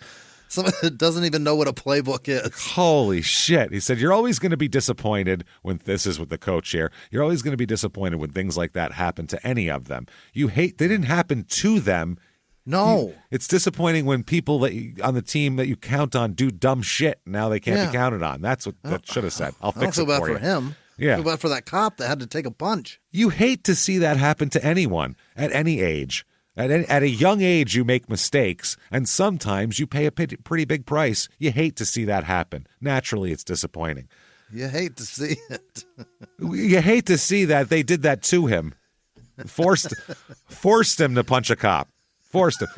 Someone that doesn't even know what a playbook is. Holy shit. He said, you're always going to be disappointed when this is with the coach here. You're always going to be disappointed when things like that happen to any of them. They didn't happen to them. No. It's disappointing when people on the team that you count on do dumb shit. Now they can't be counted on. That's what that should have said. I'll fix it for you. I don't feel bad for him. Yeah. I feel bad for that cop that had to take a punch. You hate to see that happen to anyone at any age. At a young age, you make mistakes, and sometimes you pay a pretty big price. You hate to see that happen. Naturally, it's disappointing. You hate to see it. You hate to see that they did that to him. Forced him to punch a cop. Forced him.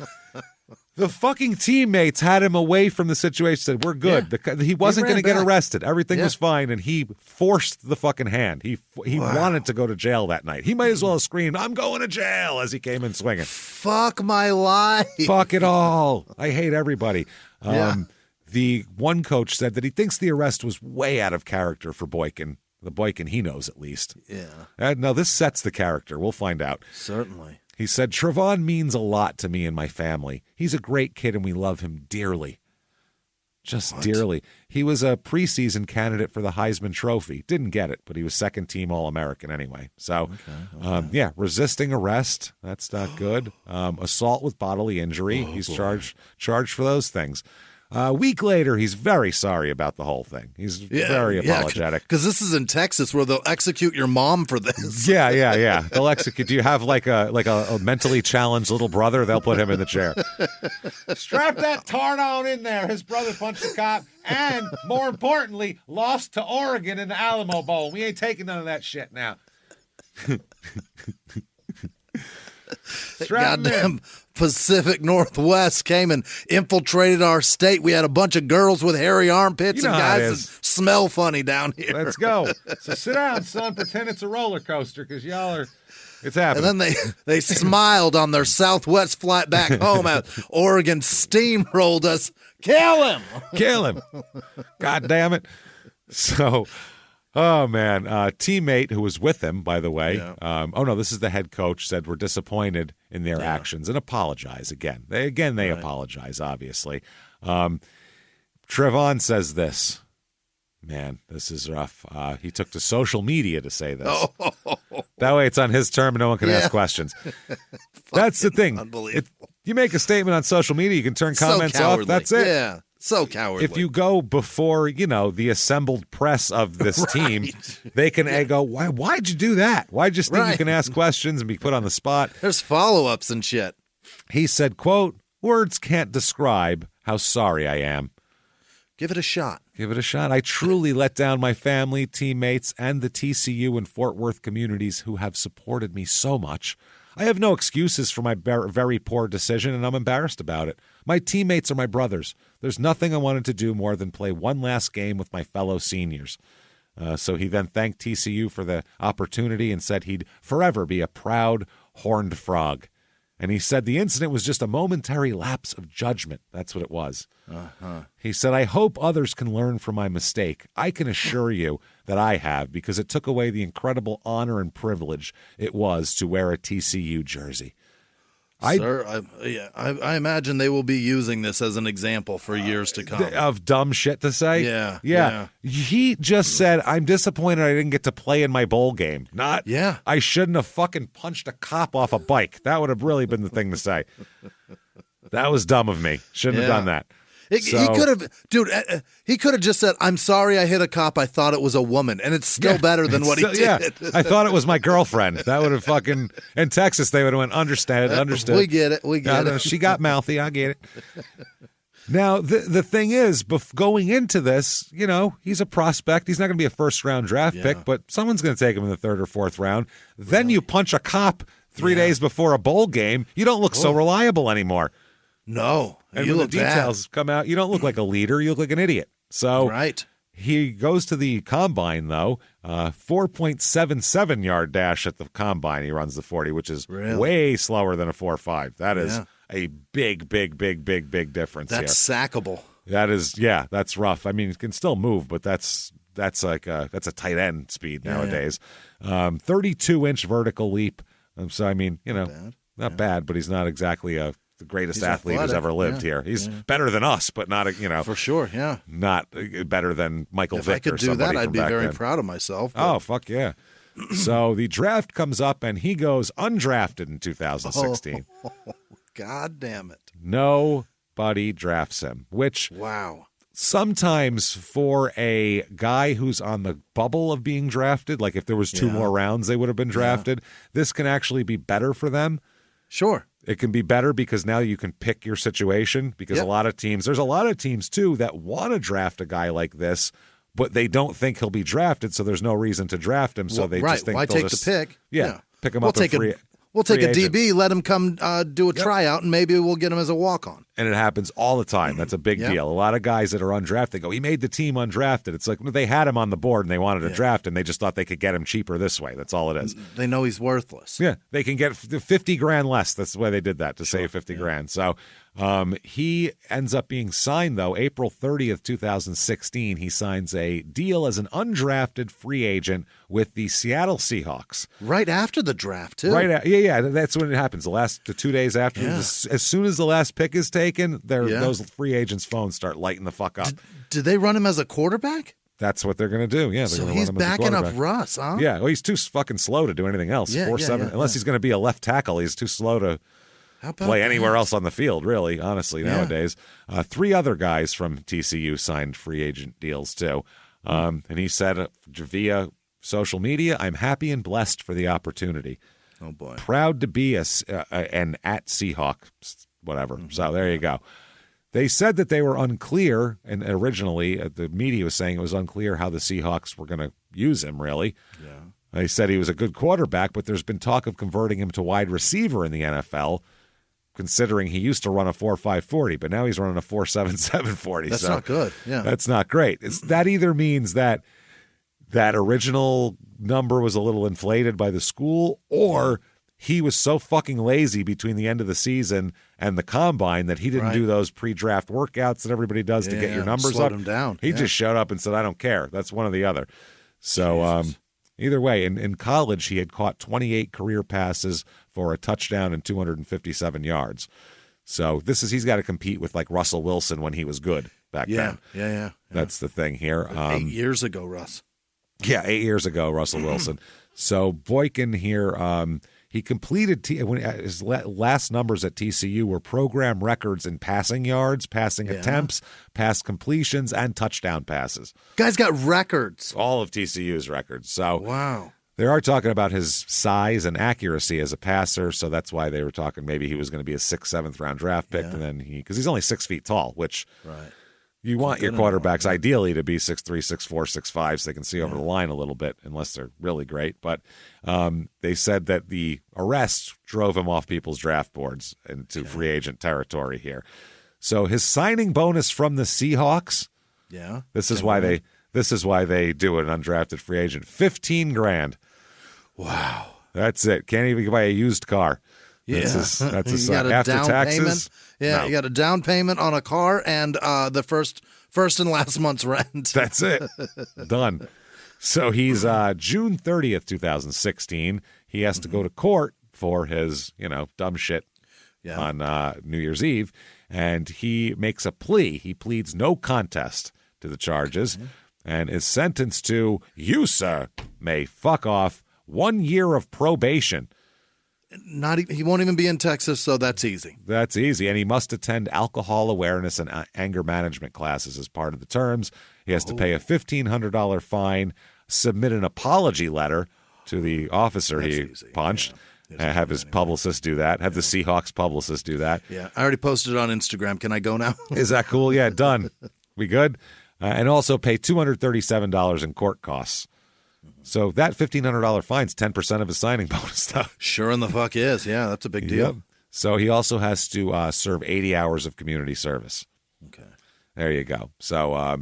The fucking teammates had him away from the situation, said, we're good. Yeah. He wasn't going to get arrested. Everything was fine, and he forced the fucking hand. He wanted to go to jail that night. He might as well have screamed, "I'm going to jail," as he came in swinging. Fuck my life. Fuck it all. I hate everybody. The one coach said that he thinks the arrest was way out of character for Boykin. The Boykin he knows, at least. Yeah. No, this sets the character. We'll find out. Certainly. He said, Trevone means a lot to me and my family. He's a great kid and we love him dearly. Just dearly. He was a preseason candidate for the Heisman Trophy. Didn't get it, but he was second team All-American anyway. So, resisting arrest, that's not good. Assault with bodily injury, he's charged for those things. A week later, he's very sorry about the whole thing. He's very apologetic. Because this is in Texas where they'll execute your mom for this. Yeah. They'll execute. Do you have like a mentally challenged little brother? They'll put him in the chair. Strap that tart on in there. His brother punched a cop and, more importantly, lost to Oregon in the Alamo Bowl. We ain't taking none of that shit now. Goddamn Pacific Northwest came and infiltrated our state. We had a bunch of girls with hairy armpits and guys that smell funny down here. Let's go. So sit down, son. Pretend it's a roller coaster because y'all are. It's happening. And then they smiled on their Southwest flight back home as Oregon steamrolled us. Kill him. Kill him. God damn it. So. Oh, man. Teammate who was with him, by the way. Yeah. This is the head coach, said we're disappointed in their actions and apologize again. They apologize, obviously. Trevone says this. Man, this is rough. He took to social media to say this. That way it's on his term and no one can ask questions. That's the thing. Unbelievable. You make a statement on social media, you can turn comments off. That's it. Yeah. So cowardly. If you go before, the assembled press of this team, they can go, why'd you do that? Why'd you think you can ask questions and be put on the spot? There's follow-ups and shit. He said, quote, "Words can't describe how sorry I am. Give it a shot. Give it a shot. I truly let down my family, teammates, and the TCU and Fort Worth communities who have supported me so much. I have no excuses for my very poor decision, and I'm embarrassed about it. My teammates are my brothers. There's nothing I wanted to do more than play one last game with my fellow seniors. So he then thanked TCU for the opportunity and said he'd forever be a proud horned frog. And he said the incident was just a momentary lapse of judgment. That's what it was. He said, I hope others can learn from my mistake. I can assure you that I have, because it took away the incredible honor and privilege it was to wear a TCU jersey. Sir, I imagine they will be using this as an example for years to come. Of dumb shit to say? Yeah. He just said, I'm disappointed I didn't get to play in my bowl game. Not, I shouldn't have fucking punched a cop off a bike. That would have really been the thing to say. That was dumb of me. Shouldn't have done that. He could have, dude. He could have just said, "I'm sorry, I hit a cop. I thought it was a woman," and it's still better than what he did. Yeah, I thought it was my girlfriend. That would have fucking in Texas. They would have went understood. We get it. We get it. She got mouthy. I get it. Now the thing is, going into this, he's a prospect. He's not going to be a first-round draft pick, but someone's going to take him in the 3rd or 4th round. Then you punch a cop 3 days before a bowl game. You don't look so reliable anymore. No. And when the details come out, you don't look like a leader. You look like an idiot. So he goes to the combine, though, 4.77 yard dash at the combine. He runs the 40, which is way slower than a 4.5. That is a big difference. That's sackable. That is, that's rough. I mean, it can still move, but that's like that's a tight end speed nowadays. 32-inch vertical leap. So I mean, not bad, but he's not exactly the greatest athlete who's ever lived here. He's better than us, but not for sure. Yeah, not better than Michael Vick. If I could do that, I'd be very proud of myself. But... Oh fuck yeah! So the draft comes up, and he goes undrafted in 2016. Oh, God damn it! Nobody drafts him. Which sometimes for a guy who's on the bubble of being drafted, like if there was 2 more rounds, they would have been drafted. This can actually be better for them. Sure. It can be better because now you can pick your situation, because there's a lot of teams too that want to draft a guy like this, but they don't think he'll be drafted, so there's no reason to draft him. So they just think why take the pick? Pick him up in free. We'll take a DB, let him come do a tryout, and maybe we'll get him as a walk-on. And it happens all the time. That's a big deal. A lot of guys that are undrafted go, he made the team undrafted. It's like they had him on the board and they wanted to draft him. They just thought they could get him cheaper this way. That's all it is. They know he's worthless. Yeah, they can get $50,000 less. That's the way they did that, to save $50,000. So he ends up being signed, though, April 30th, 2016. He signs a deal as an undrafted free agent with the Seattle Seahawks. Right after the draft, too. That's when it happens. The 2 days after. As soon as the last pick is taken, those free agents' phones start lighting the fuck up. Did they run him as a quarterback? That's what they're going to do. Yeah, so he's backing up Russ, huh? Yeah, well, he's too fucking slow to do anything else. 4.7, unless he's going to be a left tackle, he's too slow to play anywhere else on the field, really, honestly, nowadays. 3 other guys from TCU signed free agent deals, too. And he said via social media, I'm happy and blessed for the opportunity. Oh, boy. Proud to be an at Seahawk, whatever. So there you go. They said that they were unclear, and originally the media was saying it was unclear how the Seahawks were going to use him, really. Yeah. They said he was a good quarterback, but there's been talk of converting him to wide receiver in the NFL, considering he used to run a 4.5 40, but now he's running a 4.77 40. That's not good. Yeah. That's not great. That either means that original number was a little inflated by the school, or he was so fucking lazy between the end of the season and the combine that he didn't do those pre-draft workouts that everybody does to get your numbers slowed up. Him down. He just showed up and said, I don't care. That's one or the other. So either way, in college, he had caught 28 career passes for a touchdown and 257 yards. So he's got to compete with like Russell Wilson when he was good back then. Yeah. That's the thing here. 8 years ago, Russ. Yeah, 8 years ago, Russell Wilson. So Boykin here, he completed his last numbers at TCU were program records in passing yards, passing attempts, pass completions, and touchdown passes. Guy's got records. All of TCU's records. So wow. They are talking about his size and accuracy as a passer, so that's why they were talking maybe he was going to be a 6th, 7th round draft pick, and then because he's only 6 feet tall, which You want your quarterbacks ideally to be 6'3", 6'4", 6'5", so they can see over the line a little bit, unless they're really great. But they said that the arrest drove him off people's draft boards into free agent territory here. So his signing bonus from the Seahawks. Yeah. This is why they do an undrafted free agent. $15,000. Wow. That's it. Can't even buy a used car. Yeah. That's a after down taxes. Payment. Yeah, no. You got a down payment on a car and the first and last month's rent. That's it. Done. So he's June 30th, 2016. He has to go to court for his, dumb shit on New Year's Eve, and he makes a plea. He pleads no contest to the charges and is sentenced to, you, sir, may fuck off 1 year of probation. He won't even be in Texas, so that's easy. That's easy, and he must attend alcohol awareness and anger management classes as part of the terms. He has to pay a $1,500 fine, submit an apology letter to the officer he punched, have his publicist do that, have the Seahawks publicist do that. Yeah, I already posted it on Instagram. Can I go now? Is that cool? Yeah, done. We good? And also pay $237 in court costs. So that $1,500 fine's 10% of his signing bonus, though. Sure in the fuck is. Yeah, that's a big deal. Yep. So he also has to serve 80 hours of community service. Okay. There you go. So,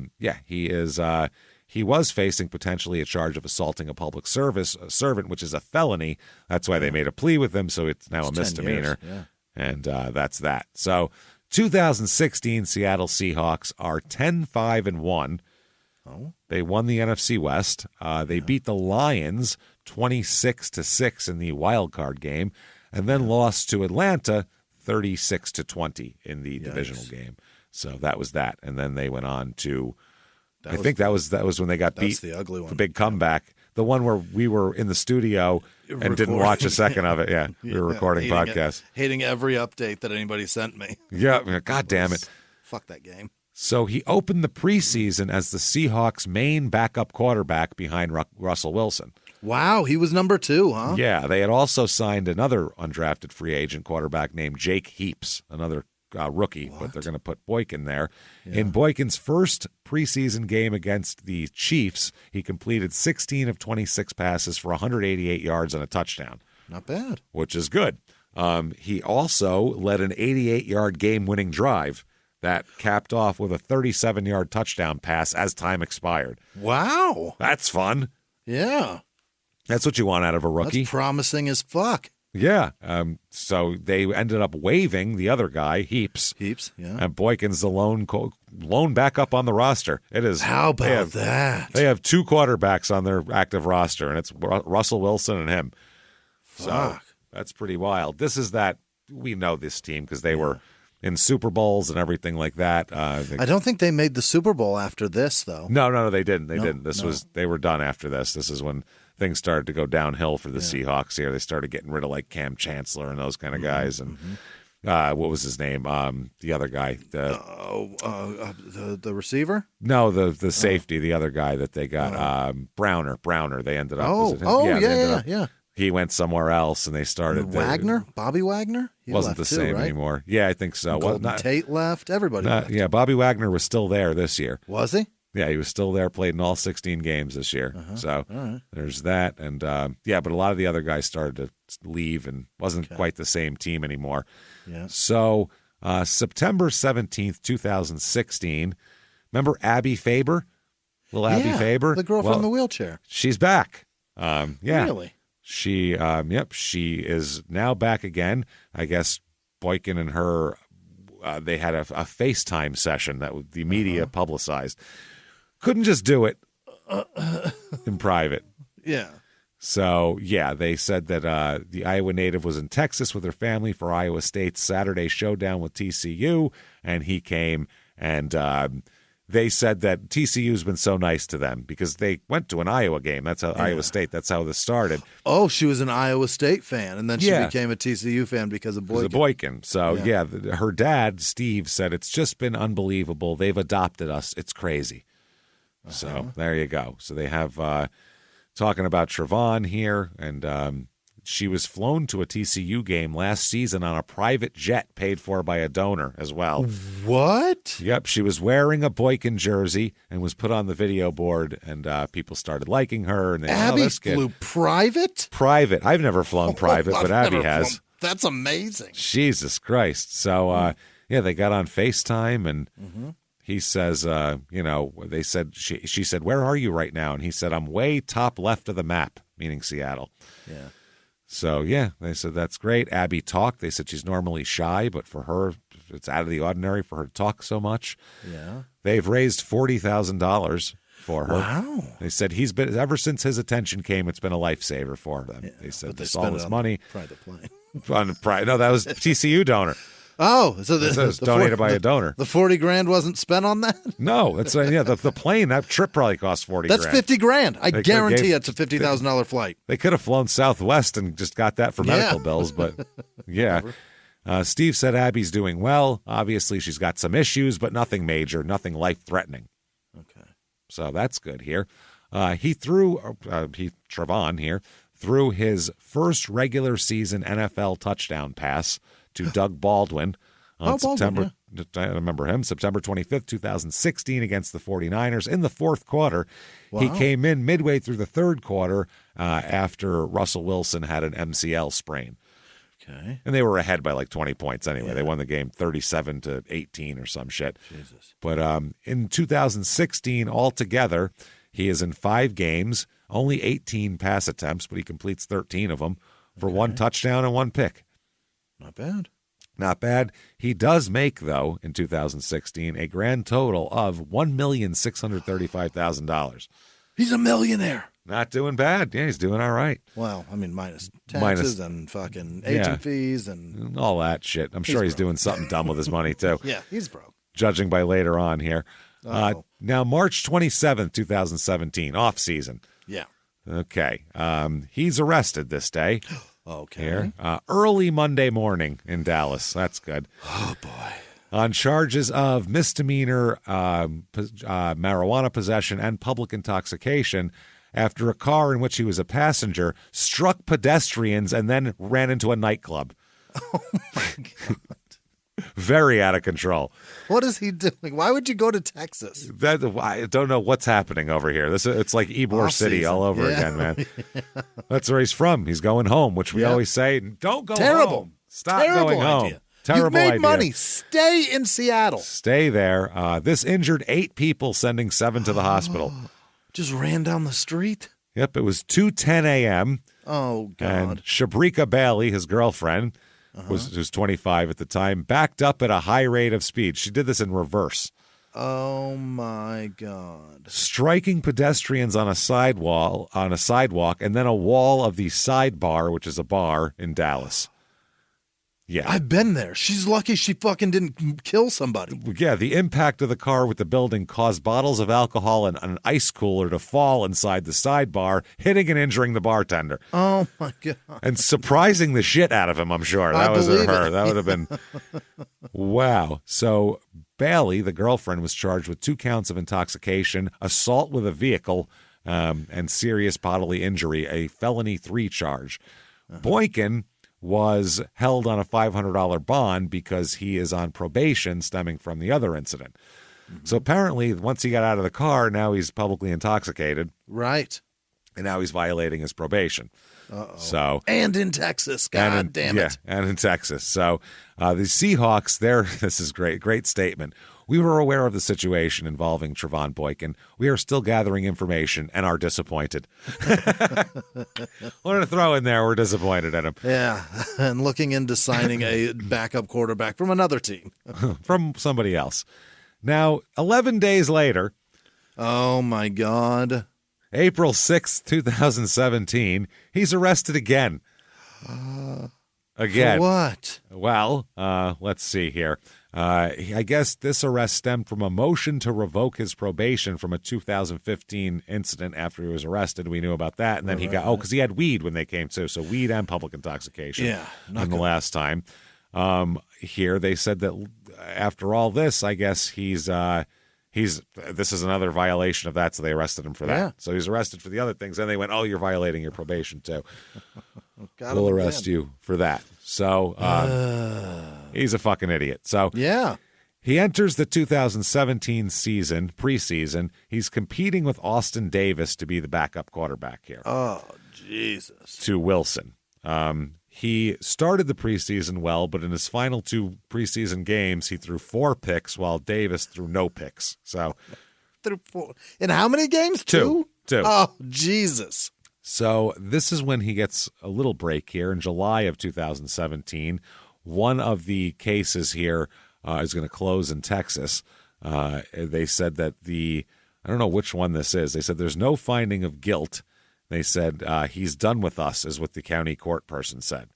he was facing potentially a charge of assaulting a public servant, which is a felony. That's why they made a plea with him, so it's now a misdemeanor. Yeah. And that's that. So 2016 Seattle Seahawks are 10-5-1. Oh. They won the NFC West. They beat the Lions 26-6 in the wild card game, and then lost to Atlanta 36-20 in the divisional game. So that was that. And then they went on to, that was when they got beat. The ugly one. The big comeback. The one where we were in the studio and didn't watch a second of it. Yeah, we were recording podcasts. Hating every update that anybody sent me. Yeah, God damn it. Fuck that game. So he opened the preseason as the Seahawks' main backup quarterback behind Russell Wilson. Wow, he was number 2, huh? Yeah, they had also signed another undrafted free agent quarterback named Jake Heaps, another rookie, but they're going to put Boykin there. Yeah. In Boykin's first preseason game against the Chiefs, he completed 16 of 26 passes for 188 yards and a touchdown. Not bad. Which is good. He also led an 88-yard game-winning drive that capped off with a 37-yard touchdown pass as time expired. Wow. That's fun. Yeah. That's what you want out of a rookie. That's promising as fuck. Yeah. So they ended up waiving the other guy, Heaps. Heaps, yeah. And Boykin's the lone backup on the roster. It is. How about that? They have 2 quarterbacks on their active roster, and it's Russell Wilson and him. Fuck. So that's pretty wild. This is that. We know this team because they were in Super Bowls and everything like that. I don't think they made the Super Bowl after this, though. No, they didn't. They didn't. They were done after this. This is when things started to go downhill for the Seahawks here. They started getting rid of like Cam Chancellor and those kind of guys. And what was his name? The other guy. The receiver? No, the safety. The other guy that they got. Browner. They ended up. Yeah. He went somewhere else, and they started. Bobby Wagner? He wasn't the same anymore. Yeah, I think so. Golden Tate left. Everybody left. Yeah, Bobby Wagner was still there this year. Was he? Yeah, he was still there, played in all 16 games this year. So there's that. And, but a lot of the other guys started to leave and wasn't quite the same team anymore. Yeah. So September 17th, 2016, remember Abby Faber? Little Abby Faber? The girl from the wheelchair. She's back. Really? She is now back again. I guess Boykin and her, they had a FaceTime session that the media publicized. Couldn't just do it in private. Yeah. So, they said that the Iowa native was in Texas with her family for Iowa State's Saturday showdown with TCU, and he came and they said that TCU's been so nice to them because they went to an Iowa game. That's how Iowa State. That's how this started. Oh, she was an Iowa State fan, and then she became a TCU fan because of Boykin. So, her dad, Steve, said it's just been unbelievable. They've adopted us. It's crazy. So there you go. So they have talking about Trevone here, and she was flown to a TCU game last season on a private jet paid for by a donor as well. What? Yep, she was wearing a Boykin jersey and was put on the video board, and people started liking her. And they Abby this kid. flew private? Private. I've never flown private, but Abby has. That's amazing. Jesus Christ. So, they got on FaceTime, and he says, they said, she said, "Where are you right now?" And he said, "I'm way top left of the map," meaning Seattle. Yeah. So, they said, "That's great." Abby talked. They said she's normally shy, but for her, it's out of the ordinary for her to talk so much. Yeah. They've raised $40,000 for her. Wow. They said he's been, ever since his attention came, it's been a lifesaver for them. Yeah, they said they this all this money. Private plane. No, that was TCU donor. Oh, so it was donated by a donor. The $40,000 wasn't spent on that? No, it's the plane. That trip probably cost $40,000. That's $50,000. I guarantee it's a $50,000 flight. They could have flown Southwest and just got that for medical bills, but yeah. Steve said Abby's doing well. Obviously, she's got some issues, but nothing major, nothing life-threatening. Okay. So that's good here. Trevone here, threw his first regular season NFL touchdown pass to Doug Baldwin on September. Yeah. I remember him, September 25th, 2016 against the 49ers in the fourth quarter. Wow. He came in midway through the third quarter after Russell Wilson had an MCL sprain. Okay. And they were ahead by like 20 points anyway. Yeah. They won the game 37-18 or some shit. Jesus. But in 2016 altogether, he is in 5 games, only 18 pass attempts, but he completes 13 of them for 1 touchdown and 1 pick. Not bad. Not bad. He does make, though, in 2016, a grand total of $1,635,000. He's a millionaire. Not doing bad. Yeah, he's doing all right. Well, I mean, minus taxes and fucking agent fees and all that shit. I'm sure he's doing something dumb with his money, too. Yeah, he's broke. Judging by later on here. Now, March 27th, 2017, off season. Yeah. Okay. He's arrested this day. Okay. Here. Early Monday morning in Dallas. That's good. Oh, boy. On charges of misdemeanor marijuana possession and public intoxication after a car in which he was a passenger struck pedestrians and then ran into a nightclub. Oh, my God. Very out of control. What is he doing? Why would you go to Texas? I don't know what's happening over here. It's like Ybor City all over again, man. That's where he's from. He's going home, which we always say, don't go home. Stop going home. Terrible You've made idea. money. Stay in Seattle. Stay there. This injured 8 people, sending 7 to the hospital. Just ran down the street? Yep, it was 2:10 a.m. Oh, God. And Shabrika Bailey, his girlfriend, who's 25 at the time, backed up at a high rate of speed. She did this in reverse. Oh, my God. Striking pedestrians on a sidewalk, and then a wall of the Sidebar, which is a bar in Dallas. Yeah. I've been there. She's lucky she fucking didn't kill somebody. Yeah, the impact of the car with the building caused bottles of alcohol and an ice cooler to fall inside the Sidebar, hitting and injuring the bartender. Oh, my God. And surprising the shit out of him, I'm sure. That was her. That would have been... Wow. So Bailey, the girlfriend, was charged with 2 counts of intoxication, assault with a vehicle, and serious bodily injury, a felony 3 charge. Boykin was held on a $500 bond because he is on probation stemming from the other incident. So apparently, once he got out of the car, now he's publicly intoxicated. Right. And now he's violating his probation. Uh-oh. So, and in Texas. God damn it. Yeah, and in Texas. So the Seahawks, this is great statement. We were aware of the situation involving Trevone Boykin. We are still gathering information and are disappointed. Wanted to throw in there, we're disappointed at him. Yeah, and looking into signing a backup quarterback from another team. From somebody else. Now, 11 days later. Oh, my God. April 6th, 2017, he's arrested again. Again. For what? Well, let's see here. I guess this arrest stemmed from a motion to revoke his probation from a 2015 incident after he was arrested. We knew about that. And then he got, because he had weed when they came to. So weed and public intoxication. Yeah. On the last time. Here, they said that after all this, I guess this is another violation of that. So they arrested him for that. Yeah. So he was arrested for the other things. Then they went, oh, you're violating your probation too. we'll arrest you for that. So he's a fucking idiot. So yeah. He enters the 2017 preseason. He's competing with Austin Davis to be the backup quarterback here. Oh, Jesus. To Wilson. He started the preseason well, but in his final 2 preseason games, he threw 4 picks while Davis threw no picks. So, threw 4. In how many games? 2. 2. Oh, Jesus. So this is when he gets a little break here in July of 2017. One of the cases here is going to close in Texas. They said that I don't know which one this is. They said there's no finding of guilt. They said he's done with us, is what the county court person said.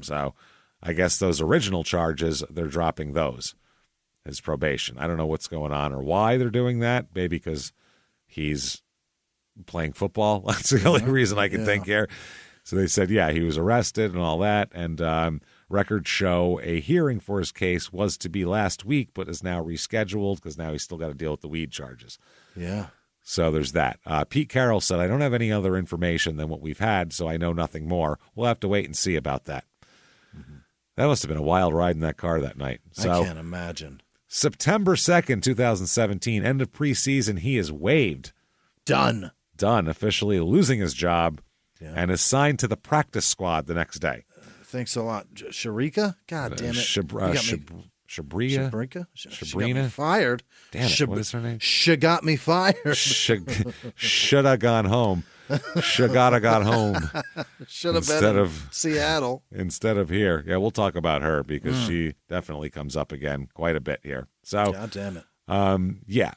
So I guess those original charges, they're dropping those as probation. I don't know what's going on or why they're doing that. Maybe because he's playing football. That's the only reason I can think here. So they said, yeah, he was arrested and all that. And records show a hearing for his case was to be last week, but is now rescheduled because now he's still got to deal with the weed charges. Yeah. So there's that. Pete Carroll said, I don't have any other information than what we've had, so I know nothing more. We'll have to wait and see about that. Mm-hmm. That must have been a wild ride in that car that night. So, I can't imagine. September 2nd, 2017, end of preseason, he is waived. Done, officially losing his job and is signed to the practice squad the next day. Thanks a lot. Sharika? God damn it. Shabrina? She got me fired. Damn it, what is her name? She got me fired. Should have gone home. Should have got home. Should have been in Seattle. Instead of here. Yeah, we'll talk about her because she definitely comes up again quite a bit here. So, God damn it.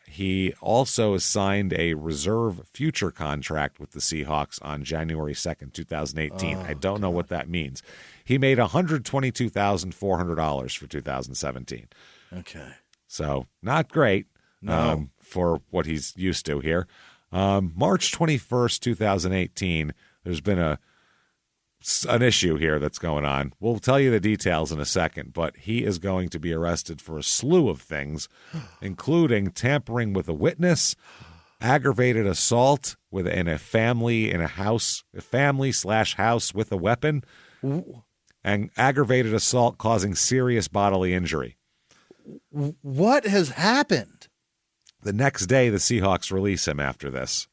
He also signed a reserve future contract with the Seahawks on January 2nd, 2018. I don't know what that means. He made $122,400 for 2017. Okay. So not great for what he's used to here. March 21st, 2018, there's been an issue here that's going on. We'll tell you the details in a second, but he is going to be arrested for a slew of things, including tampering with a witness, aggravated assault in a family/house with a weapon, and aggravated assault causing serious bodily injury. What has happened? The next day, the Seahawks release him after this.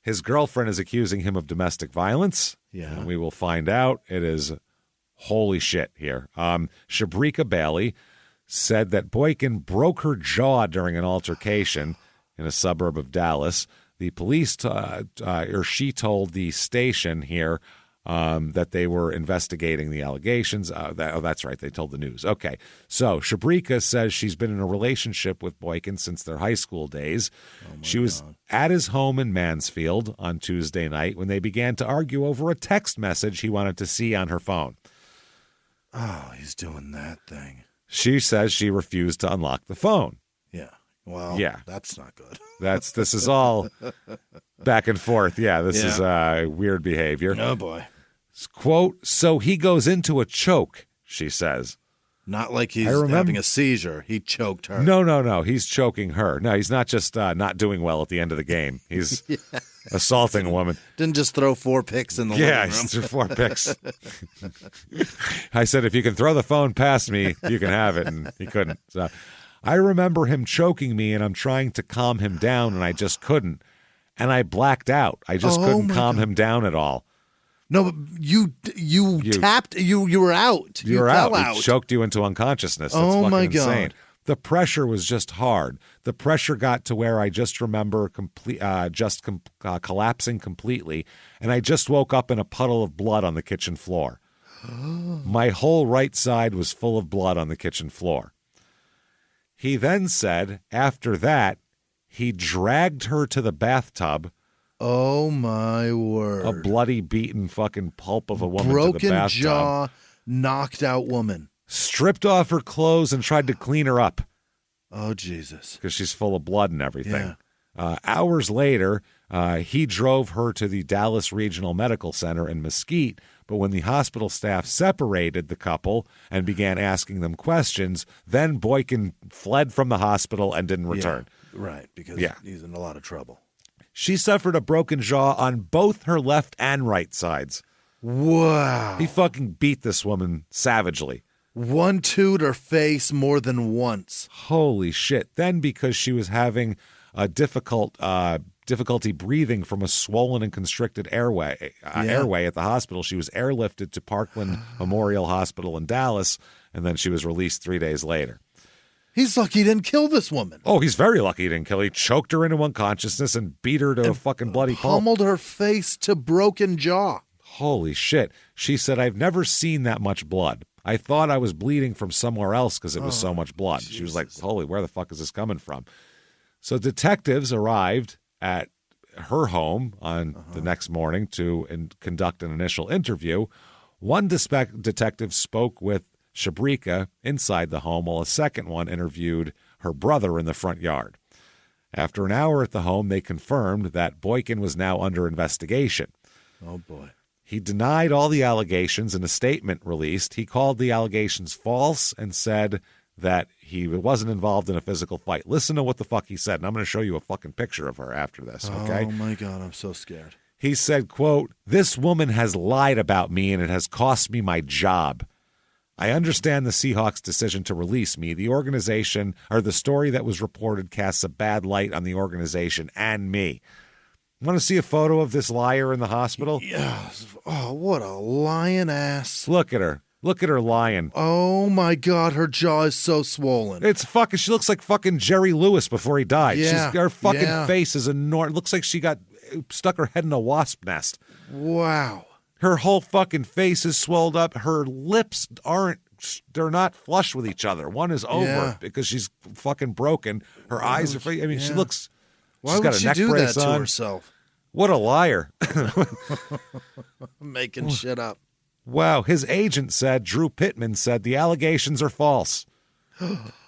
His girlfriend is accusing him of domestic violence. Yeah. And we will find out. It is holy shit here. Shabrika Bailey said that Boykin broke her jaw during an altercation in a suburb of Dallas. The police, she told the station here that they were investigating the allegations. That's right. They told the news. Okay. So Shabrika says she's been in a relationship with Boykin since their high school days. She was at his home in Mansfield on Tuesday night when they began to argue over a text message he wanted to see on her phone. Oh, he's doing that thing. She says she refused to unlock the phone. Yeah. Well, that's not good. This is all back and forth. Yeah, this is weird behavior. Oh, boy. Quote, so he goes into a choke, she says. Not like he's having a seizure. He choked her. No. He's choking her. No, he's not just not doing well at the end of the game. He's assaulting a woman. Didn't just throw 4 picks in the living room. Yeah, he threw 4 picks. I said, if you can throw the phone past me, you can have it. And he couldn't. So I remember him choking me, and I'm trying to calm him down, and I just couldn't. And I blacked out. I just couldn't calm him down at all. No, but you tapped. You were out. You were out. He choked you into unconsciousness. That's fucking insane. God. The pressure was just hard. The pressure got to where I just remember collapsing completely, and I just woke up in a puddle of blood on the kitchen floor. My whole right side was full of blood on the kitchen floor. He then said, after that, he dragged her to the bathtub. Oh, my word. A bloody, beaten fucking pulp of a woman Broken to the bathtub. jaw, knocked out woman. Stripped off her clothes and tried to clean her up. Oh, Jesus. Because she's full of blood and everything. Yeah. Hours later, he drove her to the Dallas Regional Medical Center in Mesquite, but when the hospital staff separated the couple and began asking them questions, then Boykin fled from the hospital and didn't return. Yeah, right, because he's in a lot of trouble. She suffered a broken jaw on both her left and right sides. Wow. He fucking beat this woman savagely. 1-2'd her face more than once. Holy shit. Then because she was having a difficulty breathing from a swollen and constricted airway at the hospital, she was airlifted to Parkland Memorial Hospital in Dallas, and then she was released 3 days later. He's lucky he didn't kill this woman. Oh, he's very lucky he didn't kill her. He choked her into unconsciousness and beat her to a fucking bloody pulp. Pummeled her face to broken jaw. Holy shit. She said, I've never seen that much blood. I thought I was bleeding from somewhere else because it was so much blood. Jesus. She was like, holy, where the fuck is this coming from? So detectives arrived at her home on the next morning to conduct an initial interview. One detective spoke with Shabrika inside the home, while a second one interviewed her brother in the front yard. After an hour at the home, they confirmed that Boykin was now under investigation. Oh, boy. He denied all the allegations in a statement released. He called the allegations false and said that he wasn't involved in a physical fight. Listen to what the fuck he said, and I'm going to show you a fucking picture of her after this, okay? Oh, my God, I'm so scared. He said, quote, "This woman has lied about me, and it has cost me my job. I understand the Seahawks' decision to release me. The organization, or the story that was reported, casts a bad light on the organization and me." Want to see a photo of this liar in the hospital? Yes. Oh, what a lying ass. Look at her. Look at her lying. Oh, my God. Her jaw is so swollen. It's fucking, she looks like fucking Jerry Lewis before he died. Yeah. Her fucking face is enormous. Looks like she stuck her head in a wasp nest. Wow. Her whole fucking face is swelled up. Her lips they're not flush with each other. One is over because she's fucking broken. Her eyes are, she looks, Why she's got would a she neck do brace that to on. herself? What a liar. Making shit up. Wow. His agent said, Drew Pittman said, the allegations are false.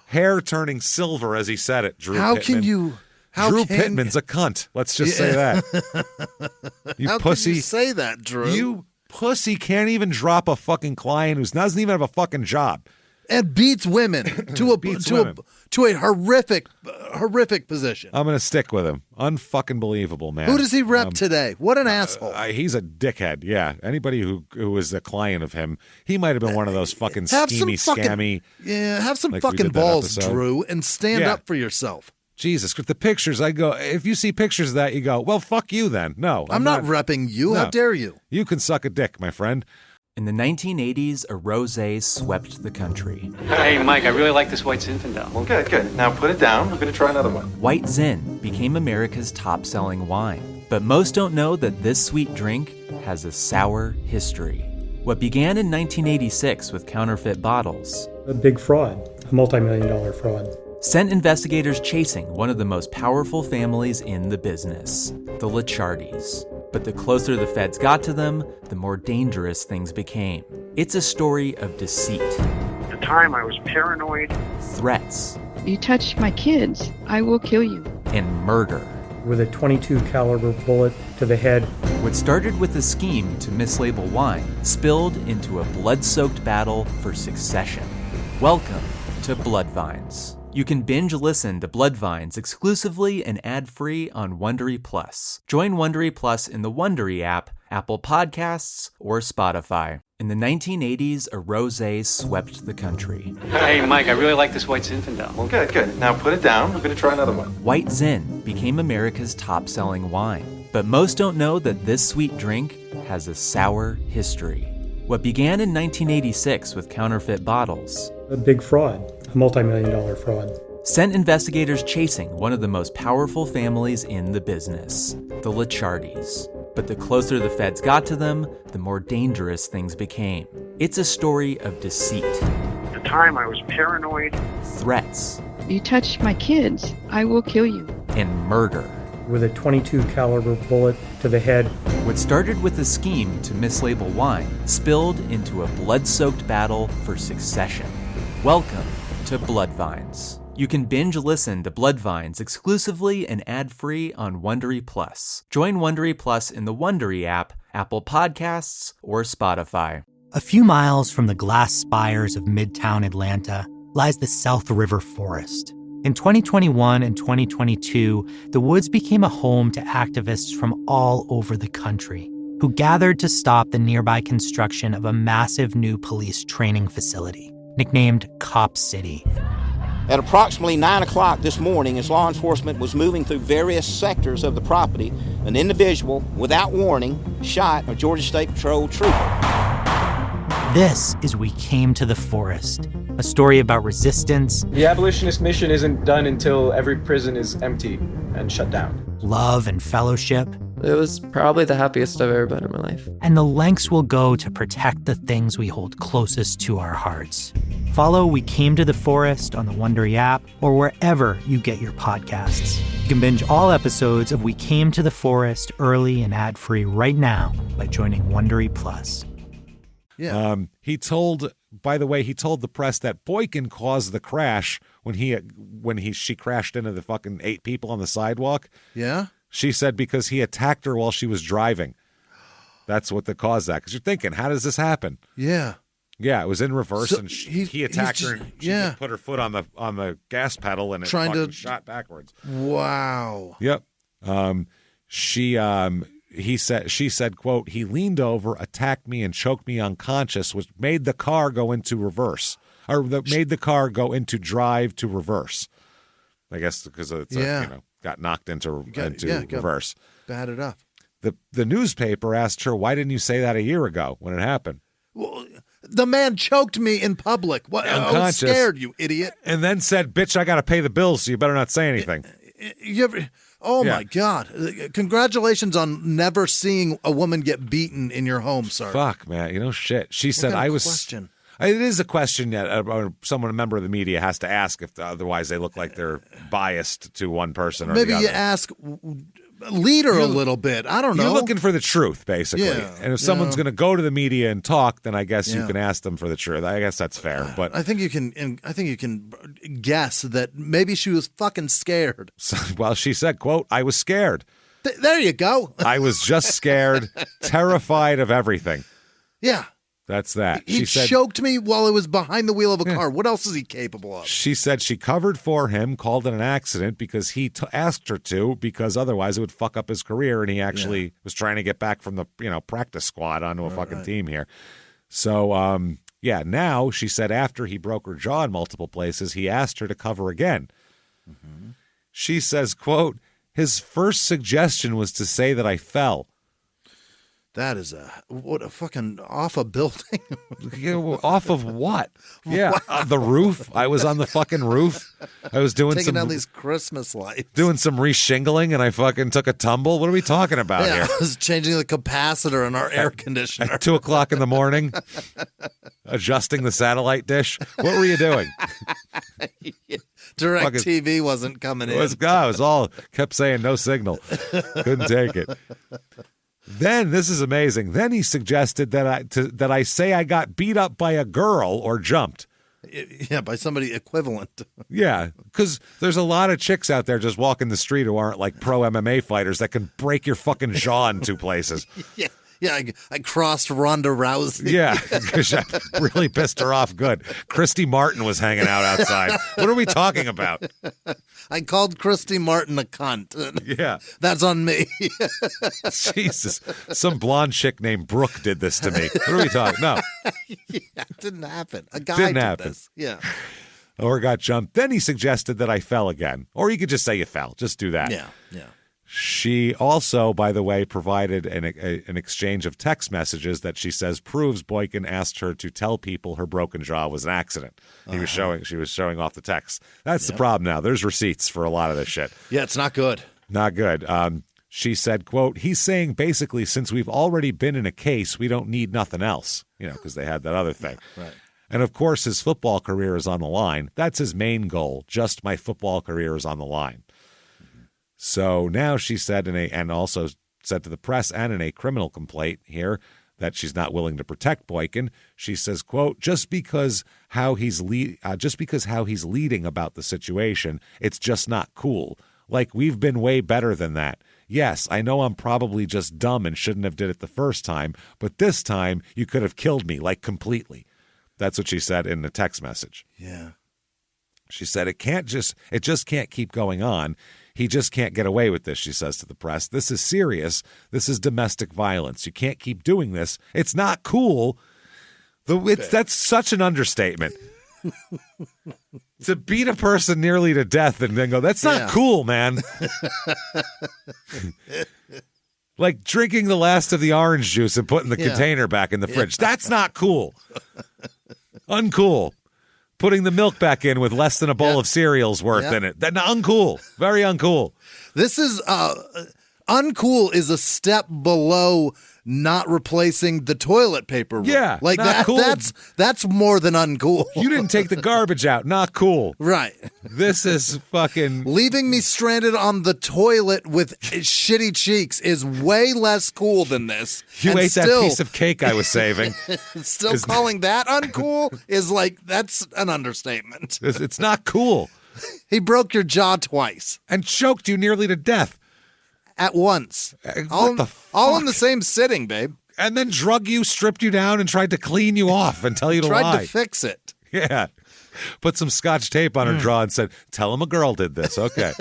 Hair turning silver as he said it, Drew Pittman. Drew Pittman's a cunt. Let's just say that. You How pussy. can you say that, Drew? You pussy can't even drop a fucking client who doesn't even have a fucking job. And beats women to a horrific position. I'm going to stick with him. Unfucking believable, man. Who does he rep today? What an asshole. He's a dickhead, yeah. Anybody who is a client of him, he might have been one of those fucking scammy. Yeah, have some like fucking balls, Drew, and stand up for yourself. Jesus, the pictures, if you see pictures of that, you go, well, fuck you then. No. I'm not repping you. No. How dare you? You can suck a dick, my friend. In the 1980s, a rosé swept the country. Hey, Mike, I really like this White Zinfandel. Well, good. Now put it down. I'm going to try another one. White Zin became America's top-selling wine. But most don't know that this sweet drink has a sour history. What began in 1986 with counterfeit bottles. A big fraud, a multi-million-dollar fraud. Sent investigators chasing one of the most powerful families in the business, the Licciardis. But the closer the feds got to them, the more dangerous things became. It's a story of deceit. At the time, I was paranoid. Threats. You touch my kids, I will kill you. And murder. With a .22 caliber bullet to the head. What started with a scheme to mislabel wine spilled into a blood-soaked battle for succession. Welcome to Bloodvines. You can binge listen to Bloodvines exclusively and ad-free on Wondery Plus. Join Wondery Plus in the Wondery app, Apple Podcasts, or Spotify. In the 1980s, a rosé swept the country. Hey, Mike, I really like this White Zinfandel. Well, good. Now put it down. I'm going to try another one. White Zin became America's top-selling wine. But most don't know that this sweet drink has a sour history. What began in 1986 with counterfeit bottles. A big fraud, a multi-million-dollar fraud. Sent investigators chasing one of the most powerful families in the business, the Licciardis. But the closer the feds got to them, the more dangerous things became. It's a story of deceit. At the time, I was paranoid. Threats. You touch my kids, I will kill you. And murder. With a .22 caliber bullet to the head. What started with a scheme to mislabel wine spilled into a blood-soaked battle for succession. Welcome to Bloodvines. You can binge listen to Bloodvines exclusively and ad-free on Wondery Plus. Join Wondery Plus in the Wondery app, Apple Podcasts, or Spotify. A few miles from the glass spires of Midtown Atlanta lies the South River Forest. In 2021 and 2022, the woods became a home to activists from all over the country who who gathered to stop the nearby construction of a massive new police training facility, nicknamed Cop City. At approximately 9 o'clock this morning, as law enforcement was moving through various sectors of the property, an individual, without warning, shot a Georgia State Patrol trooper. This is We Came to the Forest, a story about resistance. The abolitionist mission isn't done until every prison is empty and shut down. Love and fellowship. It was probably the happiest I've ever been in my life. And the lengths we'll go to protect the things we hold closest to our hearts. Follow We Came to the Forest on the Wondery app or wherever you get your podcasts. You can binge all episodes of We Came to the Forest early and ad-free right now by joining Wondery Plus. Yeah. He told the press that Boykin caused the crash when she crashed into the fucking 8 people on the sidewalk. Yeah. She said because he attacked her while she was driving. That's what caused that. Because you're thinking, how does this happen? Yeah. Yeah, it was in reverse, So and he attacked her. And she just put her foot on the gas pedal, and it fucking shot backwards. Wow. Yep. She said, quote, he leaned over, attacked me, and choked me unconscious, which made the car go into reverse, made the car go into drive to reverse. I guess because it's got knocked into reverse. Batted up. The newspaper asked her, why didn't you say that a year ago when it happened? Well, the man choked me in public. What? I was scared, you idiot. And then said, bitch, I got to pay the bills, so you better not say anything. My God. Congratulations on never seeing a woman get beaten in your home, sir. Fuck, man. Shit. She said, kind of I was. Question? It is a question that a member of the media has to ask, if otherwise they look like they're biased to one person or maybe the other. You ask, lead her a little bit. I don't know. You're looking for the truth, basically. Yeah, and if someone's going to go to the media and talk, then I guess you can ask them for the truth. I guess that's fair. But I think you can guess that maybe she was fucking scared. Well, she said, quote, I was scared. There you go. I was just scared, terrified of everything. Yeah. That's that. He choked me while I was behind the wheel of a car. What else is he capable of? She said she covered for him, called it an accident because he asked her to, because otherwise it would fuck up his career, and he actually was trying to get back from the practice squad onto a fucking team here. So, now she said after he broke her jaw in multiple places, he asked her to cover again. Mm-hmm. She says, quote, his first suggestion was to say that I fell. That is what a fucking off a building. Off of what? Yeah, the roof. I was on the fucking roof. I was taking down these Christmas lights, doing some reshingling, and I fucking took a tumble. What are we talking about here? I was changing the capacitor in our air conditioner at 2:00 in the morning, adjusting the satellite dish. What were you doing? Direct TV wasn't coming in. It was all kept saying no signal. Couldn't take it. Then, this is amazing. Then he suggested that I say I got beat up by a girl or jumped. Yeah, by somebody equivalent. Yeah, because there's a lot of chicks out there just walking the street who aren't like pro MMA fighters that can break your fucking jaw in 2 places. Yeah, I crossed Ronda Rousey. Yeah, because I really pissed her off good. Christy Martin was hanging out outside. What are we talking about? I called Christy Martin a cunt. Yeah. That's on me. Jesus. Some blonde chick named Brooke did this to me. What are we talking? No. Yeah, it didn't happen. A guy did this. Yeah. Or got jumped. Then he suggested that I fell again. Or you could just say you fell. Just do that. Yeah. She also, by the way, provided an exchange of text messages that she says proves Boykin asked her to tell people her broken jaw was an accident. She was showing off the text. That's the problem now. There's receipts for a lot of this shit. Yeah, it's not good. Not good. She said, quote, he's saying basically since we've already been in a case, we don't need nothing else, because they had that other thing. Right. And of course, his football career is on the line. That's his main goal. Just my football career is on the line. So now she said and also said to the press and in a criminal complaint here that she's not willing to protect Boykin. She says, quote, just because how he's leading about the situation, it's just not cool. Like we've been way better than that. Yes, I know I'm probably just dumb and shouldn't have did it the first time, but this time you could have killed me like completely. That's what she said in the text message. Yeah. She said it just can't keep going on. He just can't get away with this, she says to the press. This is serious. This is domestic violence. You can't keep doing this. It's not cool. That's such an understatement. To beat a person nearly to death and then go, that's not cool, man. Like drinking the last of the orange juice and putting the container back in the fridge. That's not cool. Uncool. Putting the milk back in with less than a bowl of cereal's worth in it. That's uncool. Very uncool. This is uncool is a step below not replacing the toilet paper roll. Yeah, like not cool. That's more than uncool. You didn't take the garbage out. Not cool. Right. This is fucking leaving me stranded on the toilet with shitty cheeks is way less cool than this. You ate that piece of cake I was saving. Calling that uncool is like that's an understatement. It's not cool. He broke your jaw twice and choked you nearly to death. At once. All in the same sitting, babe. And then drug you, stripped you down, and tried to clean you off and tell you to lie. Tried to fix it. Yeah. Put some scotch tape on her jaw and said, tell him a girl did this. Okay.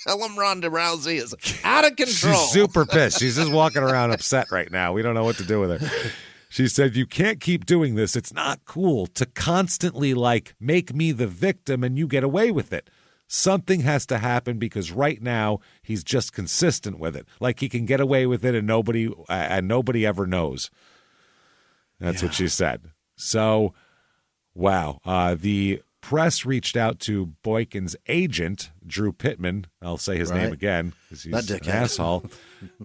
Tell him Ronda Rousey is out of control. She's super pissed. She's just walking around upset right now. We don't know what to do with her. She said, you can't keep doing this. It's not cool to constantly, make me the victim and you get away with it. Something has to happen because right now he's just consistent with it. Like he can get away with it and nobody ever knows. That's what she said. So, wow. The press reached out to Boykin's agent, Drew Pittman. I'll say his name again because he's an asshole.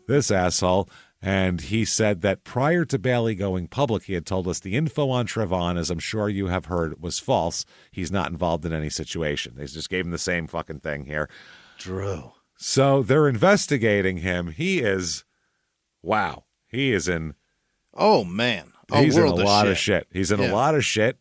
This asshole. And he said that prior to Bailey going public, he had told us the info on Trevone, as I'm sure you have heard, was false. He's not involved in any situation. They just gave him the same fucking thing here. Drew. So they're investigating him. He is in. Oh, man. He's in a lot of shit. He's in a lot of shit.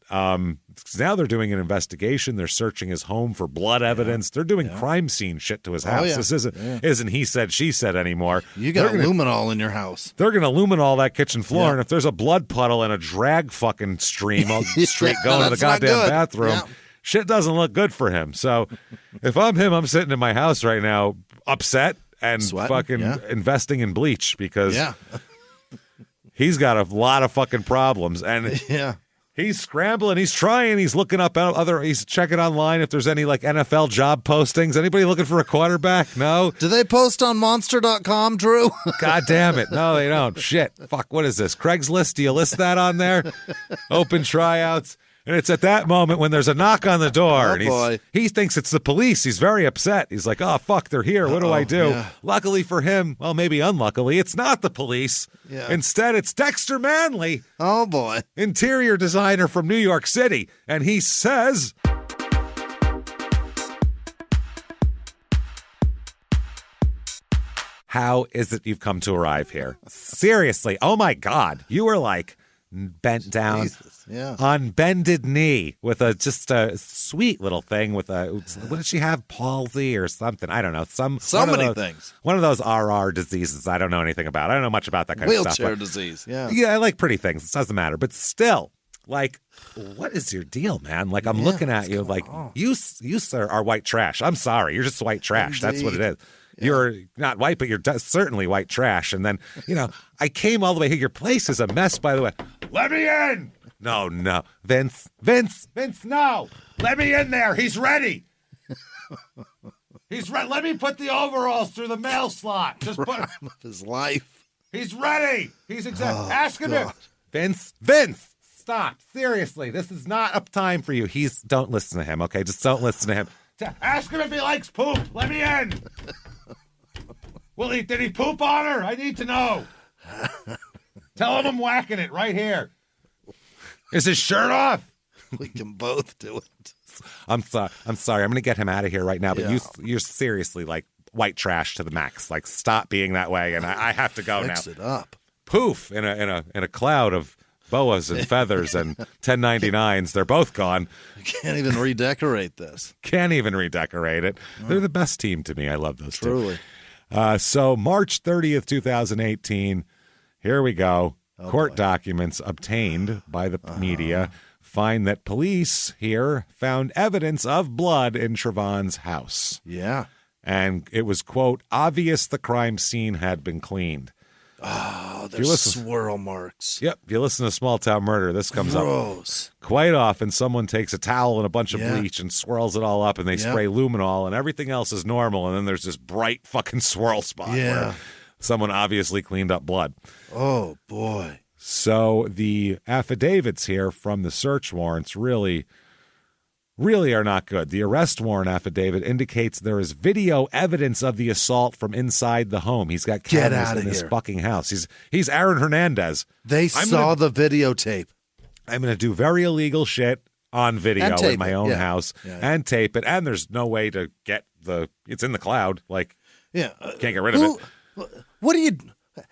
Now they're doing an investigation. They're searching his home for blood evidence. They're doing crime scene shit to his house. This isn't he said, she said anymore. You got luminol in your house. They're going to luminol that kitchen floor, and if there's a blood puddle and a drag fucking stream straight going to the goddamn bathroom, shit doesn't look good for him. So if I'm him, I'm sitting in my house right now upset and fucking investing in bleach because he's got a lot of fucking problems. And he's scrambling. He's trying. He's looking up he's checking online if there's any NFL job postings. Anybody looking for a quarterback? No. Do they post on monster.com, Drew? God damn it. No, they don't. Shit. Fuck. What is this? Craigslist? Do you list that on there? Open tryouts. And it's at that moment when there's a knock on the door. He thinks it's the police. He's very upset. He's like, oh, fuck, they're here. What do I do? Yeah. Luckily for him, well, maybe unluckily, it's not the police. Yeah. Instead, it's Dexter Manley. Oh, boy. Interior designer from New York City. And he says... How is it you've come to arrive here? Seriously. Oh, my God. You were bent down on bended knee with just a sweet little thing with what did she have? Palsy or something? I don't know. So many things. One of those RR diseases I don't know anything about. I don't know much about that kind of stuff. Wheelchair disease. Yeah. Yeah, I like pretty things. It doesn't matter. But still, what is your deal, man? I'm looking at you you sir are white trash. I'm sorry. You're just white trash. Indeed. That's what it is. Yeah. You're not white, but you're certainly white trash. And then, I came all the way here. Your place is a mess, by the way. Let me in. No. Vince, no. Let me in there. He's ready. He's ready. Let me put the overalls through the mail slot. Just put him of his life. He's ready. He's ask him if. Vince, stop. Seriously, this is not up time for you. Don't listen to him, okay? Just don't listen to him. Ask him if he likes poop. Let me in. Did he poop on her? I need to know. Tell him I'm whacking it right here. Is his shirt off? We can both do it. I'm sorry. I'm going to get him out of here right now. But you're seriously white trash to the max. Stop being that way. And I have to go now. Fix it up. Poof! In a cloud of boas and feathers and 1099s. They're both gone. You can't even redecorate this. Can't even redecorate it. No. They're the best team to me. I love those Truly. two. So March 30th, 2018. Here we go. Court documents obtained by the media find that police here found evidence of blood in Trevone's house. Yeah. And it was, quote, obvious the crime scene had been cleaned. Oh, there's swirl marks. Yep. If you listen to Small Town Murder, this comes Gross. up. Quite often, someone takes a towel and a bunch of bleach and swirls it all up, and they spray luminol, and everything else is normal. And then there's this bright fucking swirl spot where someone obviously cleaned up blood. Oh, boy. So the affidavits here from the search warrants really are not good. The arrest warrant affidavit indicates there is video evidence of the assault from inside the home. He's got cameras in his fucking house. He's Aaron Hernandez. They saw the videotape. I'm going to do very illegal shit on video in my own house and tape it. And there's no way to get it's in the cloud. Like, can't get rid of it.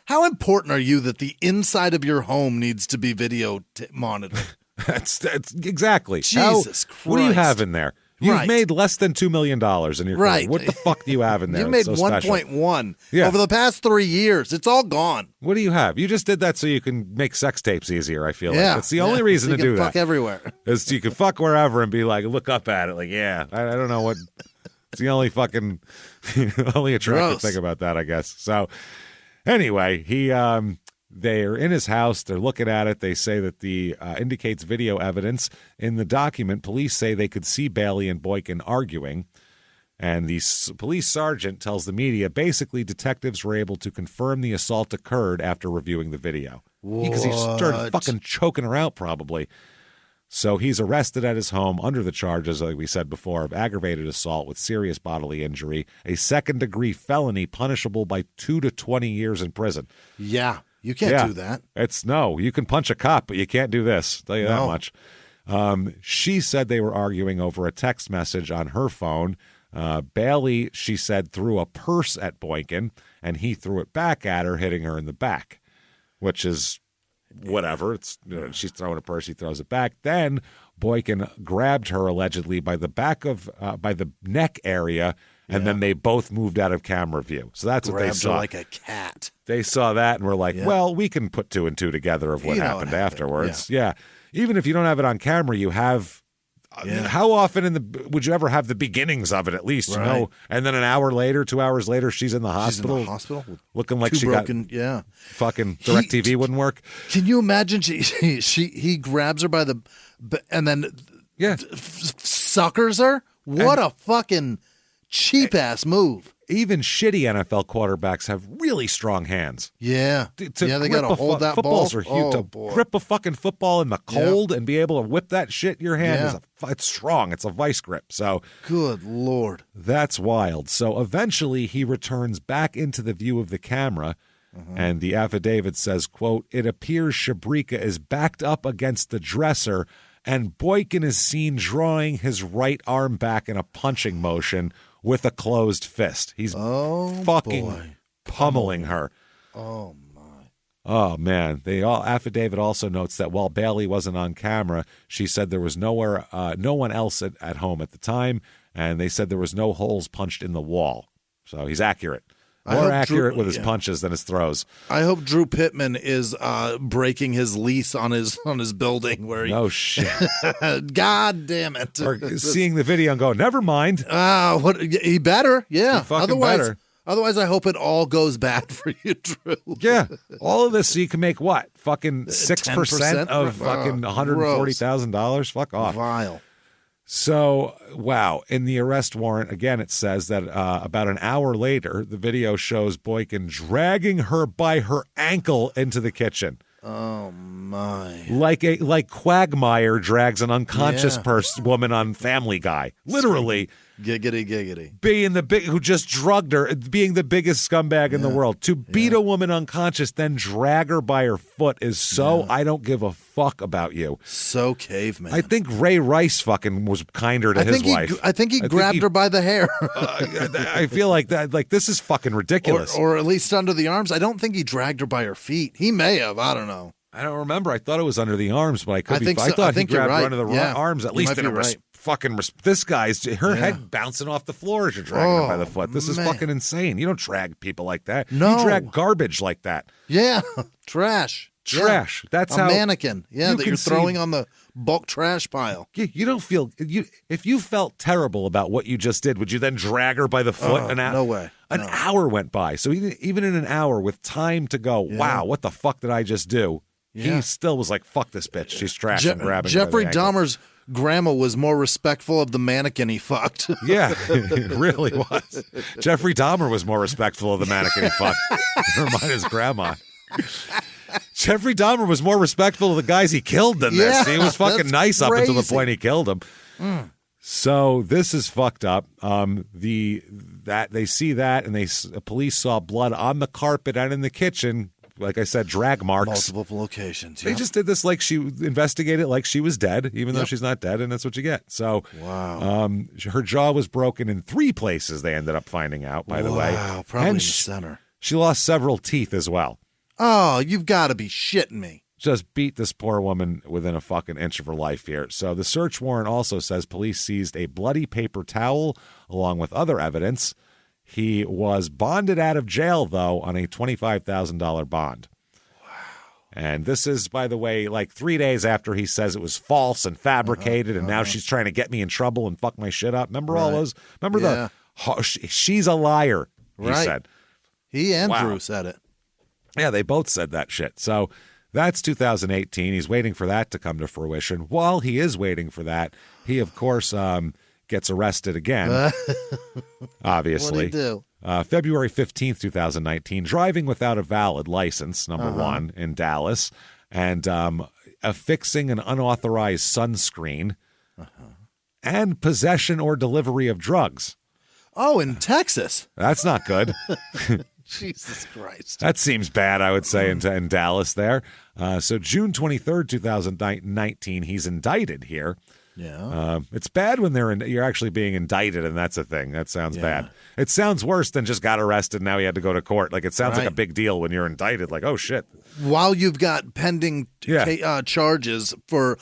How important are you that the inside of your home needs to be video monitored? That's exactly. Jesus Christ. What do you have in there? You've made less than $2 million in your career. What the fuck do you have in there? You made 1.1 over the past 3 years. It's all gone. What do you have? You just did that so you can make sex tapes easier, I feel like. That's the only reason so to do that. Fuck everywhere. Is you can fuck wherever and be like, look up at it. Like, I don't know what. It's the only fucking, only attractive thing about that, I guess. So anyway, they're in his house. They're looking at it. They say that the indicates video evidence. In the document, police say they could see Bailey and Boykin arguing. And the police sergeant tells the media, basically, detectives were able to confirm the assault occurred after reviewing the video. Because he started fucking choking her out, probably. So he's arrested at his home under the charges, like we said before, of aggravated assault with serious bodily injury, a second-degree felony punishable by 2 to 20 years in prison. Yeah. You can't do that. You can punch a cop, but you can't do this. I'll tell you that much. She said they were arguing over a text message on her phone. Bailey, she said, threw a purse at Boykin, and he threw it back at her, hitting her in the back, which is whatever. It's she's throwing a purse, he throws it back. Then Boykin grabbed her allegedly by the back of by the neck area. And then they both moved out of camera view. So that's what they saw. Her like a cat. They saw that and were like, well, we can put 2 and 2 together of what happened afterwards. Yeah. Even if you don't have it on camera, you have how often would you ever have the beginnings of it at least, you know? And then an hour later, 2 hours later, she's in the hospital. Looking like she got fucking DirecTV wouldn't work. Can you imagine he grabs her by the and then suckers her? What a fucking cheap ass move. Even shitty NFL quarterbacks have really strong hands. Yeah. They got to hold that ball. Footballs are huge. Grip a fucking football in the cold and be able to whip that shit in your hand it's strong. It's a vice grip. So good Lord. That's wild. So eventually he returns back into the view of the camera. And the affidavit says, quote, it appears Shabrika is backed up against the dresser and Boykin is seen drawing his right arm back in a punching motion with a closed fist. He's fucking pummeling her. Oh, my. Oh, man. Affidavit also notes that while Bailey wasn't on camera, she said there was no one else at home at the time, and they said there was no holes punched in the wall. So he's accurate. More accurate with his punches than his throws. I hope Drew Pittman is breaking his lease on his building. Where no shit. God damn it! Or seeing the video and going, never mind. He better. Yeah. Otherwise, I hope it all goes bad for you, Drew. Yeah. All of this so you can make what? Fucking 6% of fucking $140,000? Fuck off. Vile. So, wow. In the arrest warrant, again, it says that about an hour later, the video shows Boykin dragging her by her ankle into the kitchen. Oh, my. Like Quagmire drags an unconscious woman on Family Guy. Literally. Giggity. Who just drugged her, being the biggest scumbag in the world. To beat a woman unconscious, then drag her by her foot is so I don't give a fuck about you. So caveman. I think Ray Rice fucking was kinder to his wife. I think he grabbed her by the hair. I feel like that. Like, this is fucking ridiculous. Or at least under the arms. I don't think he dragged her by her feet. He may have. I don't know. I don't remember. I thought it was under the arms, but I could be. So. I thought he think grabbed right. her under the arms at least. This guy's her head bouncing off the floor as you're dragging her by the foot. This is fucking insane. You don't drag people like that. No. You drag garbage like that. Yeah, trash. Trash. That's a how mannequin. Yeah, that can you're throwing see- on the bulk trash pile. You don't feel if you felt terrible about what you just did, would you then drag her by the foot? No way. An hour went by. So even in an hour with time to go, wow, what the fuck did I just do? Yeah. He still was like, fuck this bitch. She's trash. I'm grabbing her by Jeffrey the ankle. Dahmer's grandma was more respectful of the mannequin he fucked. Yeah, it really was. Jeffrey Dahmer was more respectful of the mannequin he fucked. Never mind his grandma. Jeffrey Dahmer was more respectful of the guys he killed than this. He was fucking nice up until the point he killed him. So this is fucked up. That they see that, and police saw blood on the carpet and in the kitchen. Like I said, drag marks. Multiple locations. They just did this like she investigated like she was dead, even though she's not dead, and that's what you get. So, wow. Her jaw was broken in 3 places. They ended up finding out, by the way. Wow, probably And in the center. She lost several teeth as well. Oh, you've got to be shitting me. Just beat this poor woman within a fucking inch of her life here. So the search warrant also says police seized a bloody paper towel along with other evidence. He was bonded out of jail, though, on a $25,000 bond. Wow. And this is, by the way, like 3 days after he says it was false and fabricated, and now she's trying to get me in trouble and fuck my shit up. Remember all those? Remember she's a liar, he said. He and Drew said it. Yeah, they both said that shit. So that's 2018. He's waiting for that to come to fruition. While he is waiting for that, he, of course, gets arrested again, obviously. What'd he do? February 15th, 2019, driving without a valid license, number one, in Dallas, and affixing an unauthorized sunscreen, and possession or delivery of drugs. Oh, in Texas. That's not good. Jesus Christ. That seems bad, I would say, in Dallas there. So June 23rd, 2019, he's indicted here. Yeah. It's bad when you're actually being indicted, and that's a thing. That sounds bad. It sounds worse than just got arrested, now he had to go to court. Like, it sounds like a big deal when you're indicted. Like, oh, shit. While you've got pending charges for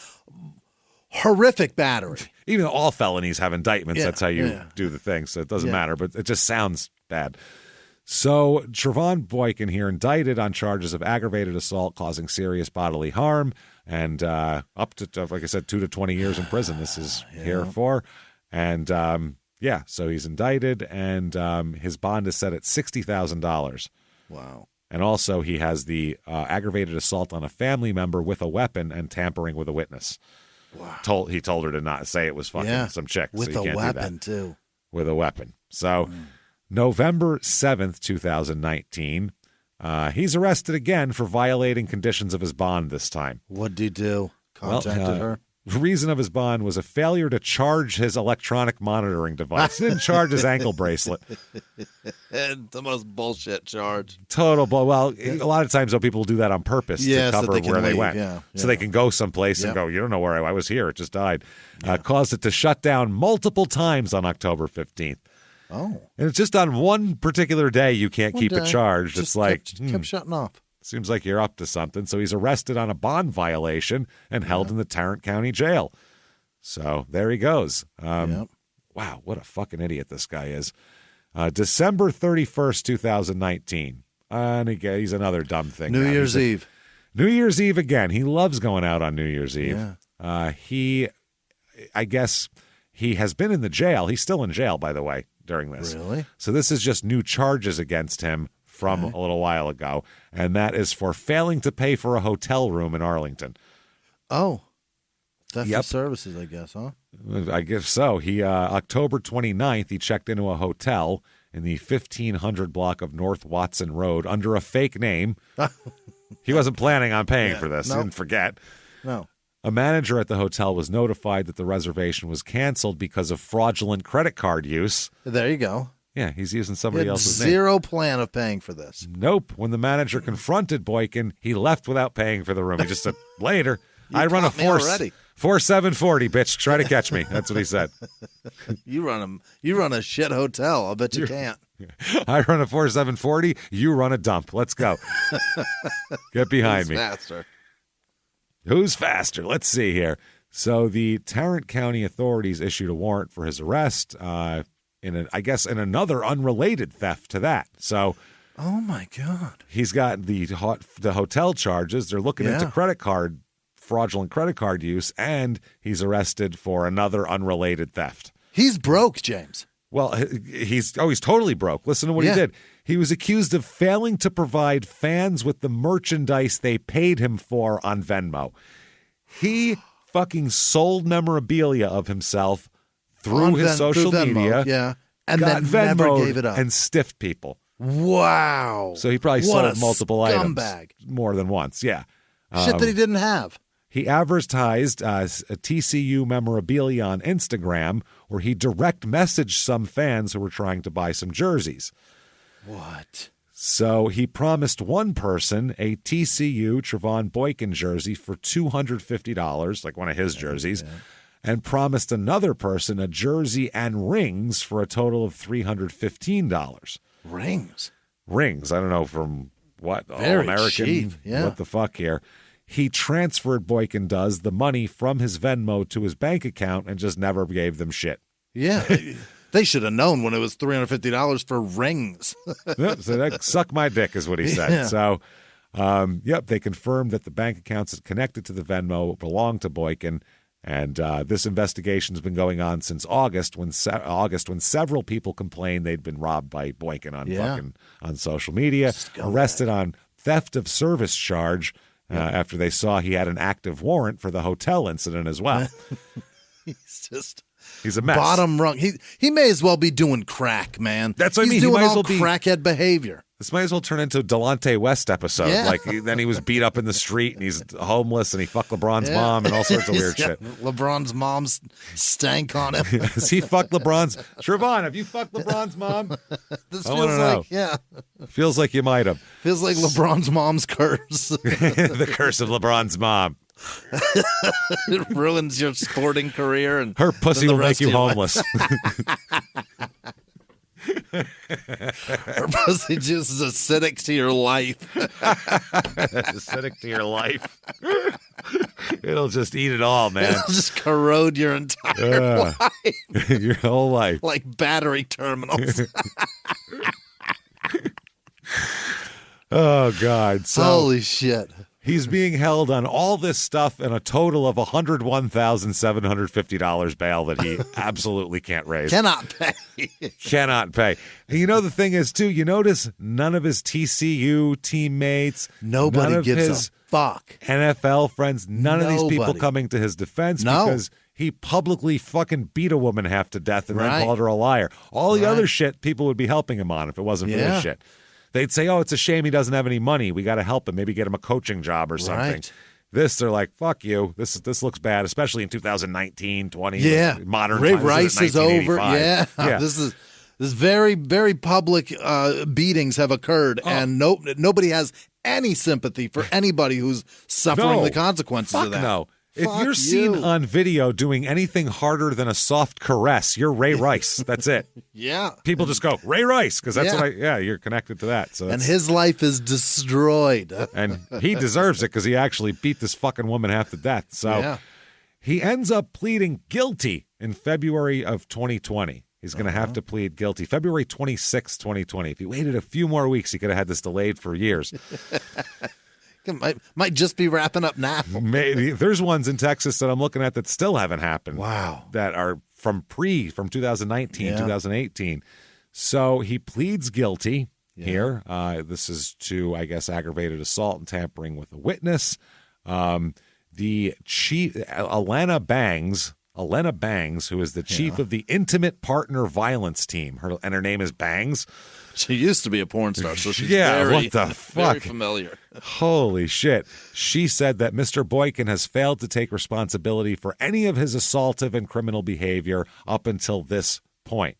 horrific battery. Even though all felonies have indictments, that's how you do the thing, so it doesn't matter. But it just sounds bad. So Trevone Boykin here indicted on charges of aggravated assault causing serious bodily harm and up to, like I said, 2 to 20 years in prison. This is here for. And, so he's indicted, and his bond is set at $60,000. Wow. And also he has the aggravated assault on a family member with a weapon and tampering with a witness. Wow. He told her to not say it was fucking some chick. With so you a can't weapon, do that. too. With a weapon. So November 7th, 2019, he's arrested again for violating conditions of his bond this time. What'd he do? Contacted her? The reason of his bond was a failure to charge his electronic monitoring device. He didn't charge his ankle bracelet. The most bullshit charge. Total bull. Well, a lot of times, though, people do that on purpose to cover where they went. So they can go someplace and go, you don't know where I was here. It just died. Caused it to shut down multiple times on October 15th. Oh. And it's just on one particular day you can't keep it charged. Just it's like kept shutting off. Seems like you're up to something. So he's arrested on a bond violation and held in the Tarrant County Jail. So there he goes. Wow, what a fucking idiot this guy is. December 31st, 2019. And he's another dumb thing. New Year's Eve. New Year's Eve again. He loves going out on New Year's Eve. I guess he has been in the jail. He's still in jail, by the way, during this. Really? So this is just new charges against him from a little while ago, and that is for failing to pay for a hotel room in Arlington. Oh. Theft of services, I guess, huh? I guess so. He October 29th, he checked into a hotel in the 1500 block of North Watson Road under a fake name. He wasn't planning on paying for this. He didn't forget. No. A manager at the hotel was notified that the reservation was canceled because of fraudulent credit card use. There you go. Yeah, he's using somebody else's zero plan of paying for this. Nope. When the manager confronted Boykin, he left without paying for the room. He just said, later, I run a 4740, bitch. Try to catch me. That's what he said. You run a shit hotel. I'll bet you can't. I run a 4740. You run a dump. Let's go. Get behind me. Faster. Who's faster? Let's see here. So the Tarrant County authorities issued a warrant for his arrest. In another unrelated theft to that. So Oh, my God. He's got the hotel charges. They're looking into fraudulent credit card use, and he's arrested for another unrelated theft. He's broke, James. Well, he's totally broke. Listen to what he did. He was accused of failing to provide fans with the merchandise they paid him for on Venmo. He fucking sold memorabilia of himself through his social media. And then never gave it up. And stiffed people. Wow. So he probably sold multiple items more than once. Yeah. Shit that he didn't have. He advertised a TCU memorabilia on Instagram where he direct messaged some fans who were trying to buy some jerseys. What? So he promised one person a TCU Trevone Boykin jersey for $250, like one of his jerseys, and promised another person a jersey and rings for a total of $315. Rings? Rings. I don't know from what? Very All-American? cheap. Yeah. What the fuck here? He transferred, Boykin does, the money from his Venmo to his bank account and just never gave them shit. Yeah. They should have known when it was $350 for rings. Yep, so that suck my dick is what he said. Yeah. So, they confirmed that the bank accounts connected to the Venmo belong to Boykin. And this investigation has been going on since August when several people complained they'd been robbed by Boykin on social media, arrested on theft of service charge after they saw he had an active warrant for the hotel incident as well. He's a mess. Bottom rung. He may as well be doing crack, man. That's what I mean. He's doing might as all well be crackhead behavior. This might as well turn into a Delonte West episode. Yeah. Like then he was beat up in the street and he's homeless and he fucked LeBron's mom and all sorts of weird shit. LeBron's mom's stank on him. Has he fucked LeBron's? Trevone, have you fucked LeBron's mom? This I feels wanna know. like, Feels like you might have. Feels like LeBron's mom's curse. The curse of LeBron's mom. It ruins your sporting career. And her pussy the will make rest you of your homeless. Her pussy juice is acidic to your life. Acidic to your life. It'll just eat it all, man. It'll just corrode your entire life. Your whole life. Like battery terminals. Oh, God. So holy shit. He's being held on all this stuff and a total of $101,750 bail that he absolutely can't raise. Cannot pay. Cannot pay. And you know the thing is, too, you notice none of his TCU teammates, nobody none of gives his a fuck. NFL friends, none of these people coming to his defense because he publicly fucking beat a woman half to death and then called her a liar. All the other shit, people would be helping him on if it wasn't for this shit. They'd say, oh, it's a shame he doesn't have any money. We got to help him. Maybe get him a coaching job or something. Right. This, they're like, fuck you. This looks bad, especially in 2019, 20. Yeah. Modern Ray times. Rice is over. Yeah. Yeah. This very, very public beatings have occurred, and nobody has any sympathy for anybody who's suffering the consequences of that. No. If you're seen on video doing anything harder than a soft caress, you're Ray Rice. That's it. Yeah. People just go, Ray Rice, because that's what you're connected to that. So and his life is destroyed. And he deserves it because he actually beat this fucking woman half to death. So he ends up pleading guilty in February of 2020. He's going to have to plead guilty. February 26, 2020. If he waited a few more weeks, he could have had this delayed for years. Might just be wrapping up now. Maybe. There's ones in Texas that I'm looking at that still haven't happened. Wow. That are from 2019, 2018. So he pleads guilty here. This is to, I guess, aggravated assault and tampering with a witness. The chief, Alana Bangs, who is the chief of the Intimate Partner Violence Team. Her name is Bangs. She used to be a porn star, so she's what the fuck? very familiar. Holy shit. She said that Mr. Boykin has failed to take responsibility for any of his assaultive and criminal behavior up until this point.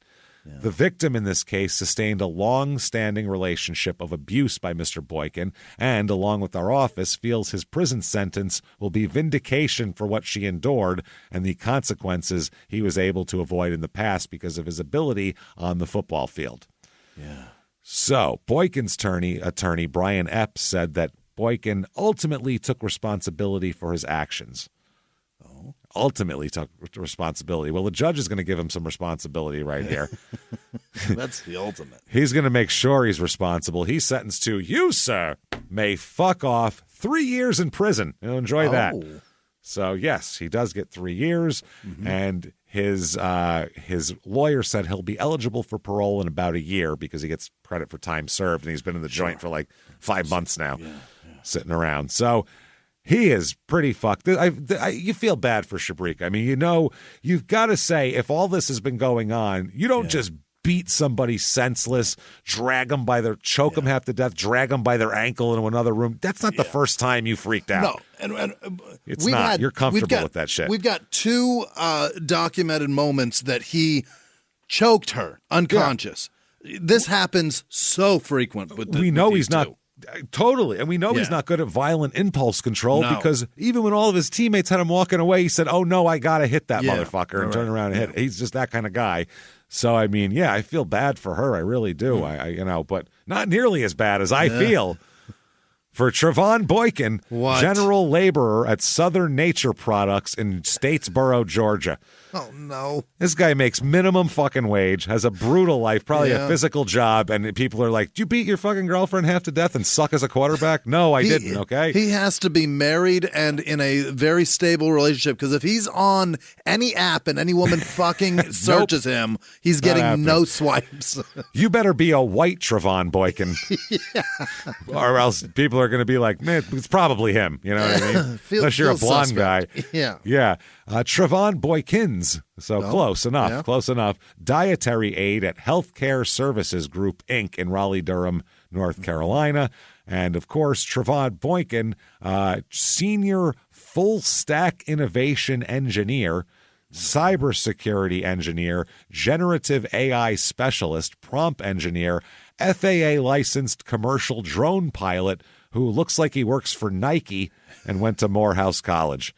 Yeah. The victim in this case sustained a long-standing relationship of abuse by Mr. Boykin and, along with our office, feels his prison sentence will be vindication for what she endured and the consequences he was able to avoid in the past because of his ability on the football field. Yeah. So, Boykin's attorney, Brian Epps, said that Boykin ultimately took responsibility for his actions. ultimately took responsibility. Well, the judge is going to give him some responsibility right here. That's the ultimate. He's going to make sure he's responsible. He's sentenced to, you, sir, may fuck off 3 years in prison. You'll enjoy that. So, yes, he does get 3 years, and his lawyer said he'll be eligible for parole in about a year because he gets credit for time served, and he's been in the joint for like 5 months now, sitting around. So he is pretty fucked. You feel bad for Shabrique. I mean, you've got to say, if all this has been going on, you don't just beat somebody senseless, choke them half to death, drag them by their ankle into another room. That's not the first time you freaked out. No, and it's not. You're comfortable with that shit. We've got 2 documented moments that he choked her unconscious. Yeah. This happens so frequent with we know he's not. Totally. And we know he's not good at violent impulse control because even when all of his teammates had him walking away, he said, oh, no, I got to hit that motherfucker and turn around and hit. He's just that kind of guy. So, I mean, I feel bad for her. I really do. But not nearly as bad as I feel for Trevone Boykin, general laborer at Southern Nature Products in Statesboro, Georgia. Oh, no. This guy makes minimum fucking wage, has a brutal life, probably a physical job, and people are like, did you beat your fucking girlfriend half to death and suck as a quarterback? No, I didn't, okay? He has to be married and in a very stable relationship, because if he's on any app and any woman fucking searches him, he's getting no swipes. You better be a white Trevone Boykin, or else people are going to be like, man, it's probably him, you know what I mean? Unless you're a blonde suspect. guy. Yeah. Trevone Boykins, close enough. Dietary aide at Healthcare Services Group, Inc. in Raleigh-Durham, North Carolina. And, of course, Trevone Boykin, senior full-stack innovation engineer, cybersecurity engineer, generative AI specialist, prompt engineer, FAA-licensed commercial drone pilot who looks like he works for Nike and went to Morehouse College.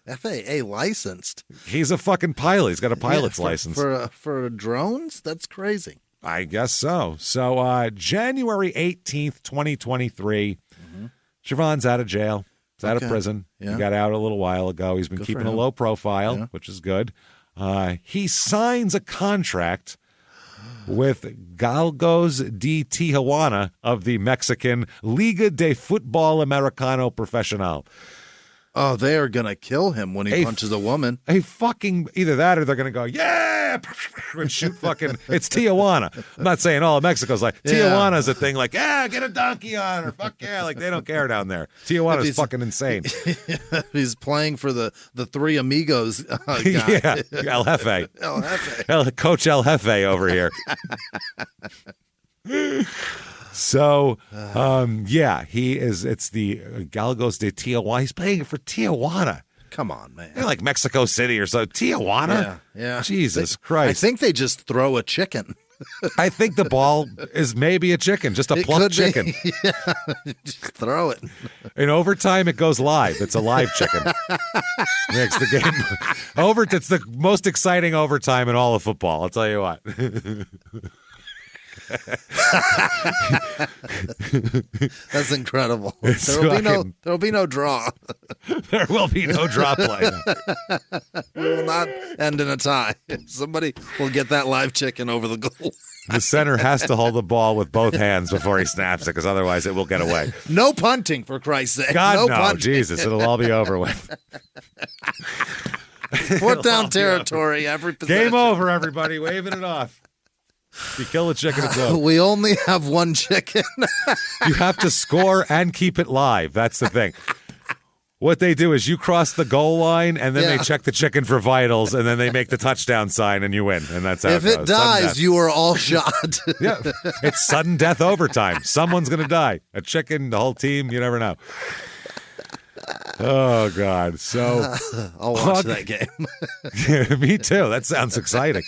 FAA licensed. He's a fucking pilot. He's got a pilot's license. For drones? That's crazy. I guess so. So January 18th, 2023, Trevone's out of jail. He's out of prison. He got out a little while ago. He's been keeping a low profile, which is good. He signs a contract with Galgos de Tijuana of the Mexican Liga de Futbol Americano Profesional. Oh, they are going to kill him when he punches a woman. Either that or they're going to go, yeah, and shoot fucking, it's Tijuana. I'm not saying all of Mexico's like, Tijuana's a thing like, get a donkey on her, fuck yeah, like they don't care down there. Tijuana's fucking insane. He's playing for the Three Amigos guy. El Jefe. El Jefe. Coach El Jefe over here. So, he is. It's the Galgos de Tijuana. He's playing for Tijuana. Come on, man. They're like Mexico City or so. Tijuana? Yeah. Jesus Christ. I think they just throw a chicken. I think the ball is maybe a chicken, just a plucked chicken. Just throw it. In overtime, it goes live. It's a live chicken. Makes the game it's the most exciting overtime in all of football. I'll tell you what. That's incredible. There'll be no draw. There will be no draw play. We will not end in a tie. Somebody will get that live chicken over the goal. The center has to hold the ball with both hands before he snaps it, because otherwise it will get away. No punting, for Christ's sake. God, no. Punting. Jesus, it'll all be over with. Fourth down territory, every possession. Game over, everybody. Waving it off. If you kill a chicken, it's over. We only have one chicken. You have to score and keep it live. That's the thing. What they do is you cross the goal line, and then they check the chicken for vitals, and then they make the touchdown sign, and you win. And that's how if it goes. It dies, you are all shot. Yeah, it's sudden death overtime. Someone's going to die. A chicken, the whole team, you never know. Oh, God. So I'll watch that game. Yeah, me too. That sounds exciting.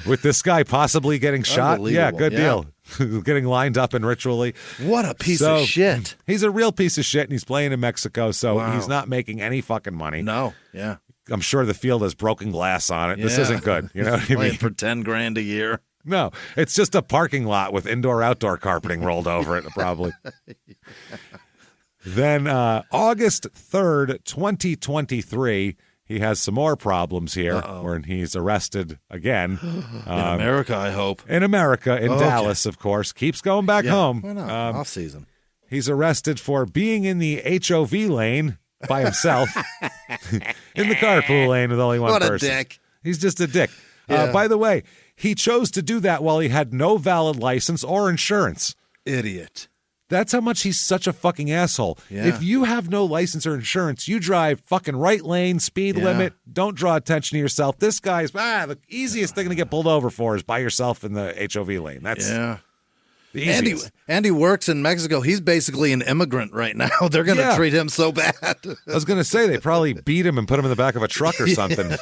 With this guy possibly getting shot, good deal. Getting lined up and ritually. What a piece of shit. He's a real piece of shit, and he's playing in Mexico, so he's not making any fucking money. No, yeah. I'm sure the field has broken glass on it. This isn't good. You know what I mean? For $10,000 a year. No, it's just a parking lot with indoor-outdoor carpeting rolled over it, probably. Then August 3rd, 2023, he has some more problems here when he's arrested again. In America, I hope. In America, in Dallas, of course. Keeps going back home. Why not? Off season. He's arrested for being in the HOV lane by himself. In the carpool lane with only one person. What a dick. He's just a dick. Yeah. By the way, he chose to do that while he had no valid license or insurance. Idiot. That's how much he's such a fucking asshole. Yeah. If you have no license or insurance, you drive fucking right lane, speed limit, don't draw attention to yourself. This guy's, the easiest thing to get pulled over for is by yourself in the HOV lane. That's the easiest. Andy works in Mexico. He's basically an immigrant right now. They're going to treat him so bad. I was going to say, they probably beat him and put him in the back of a truck or something.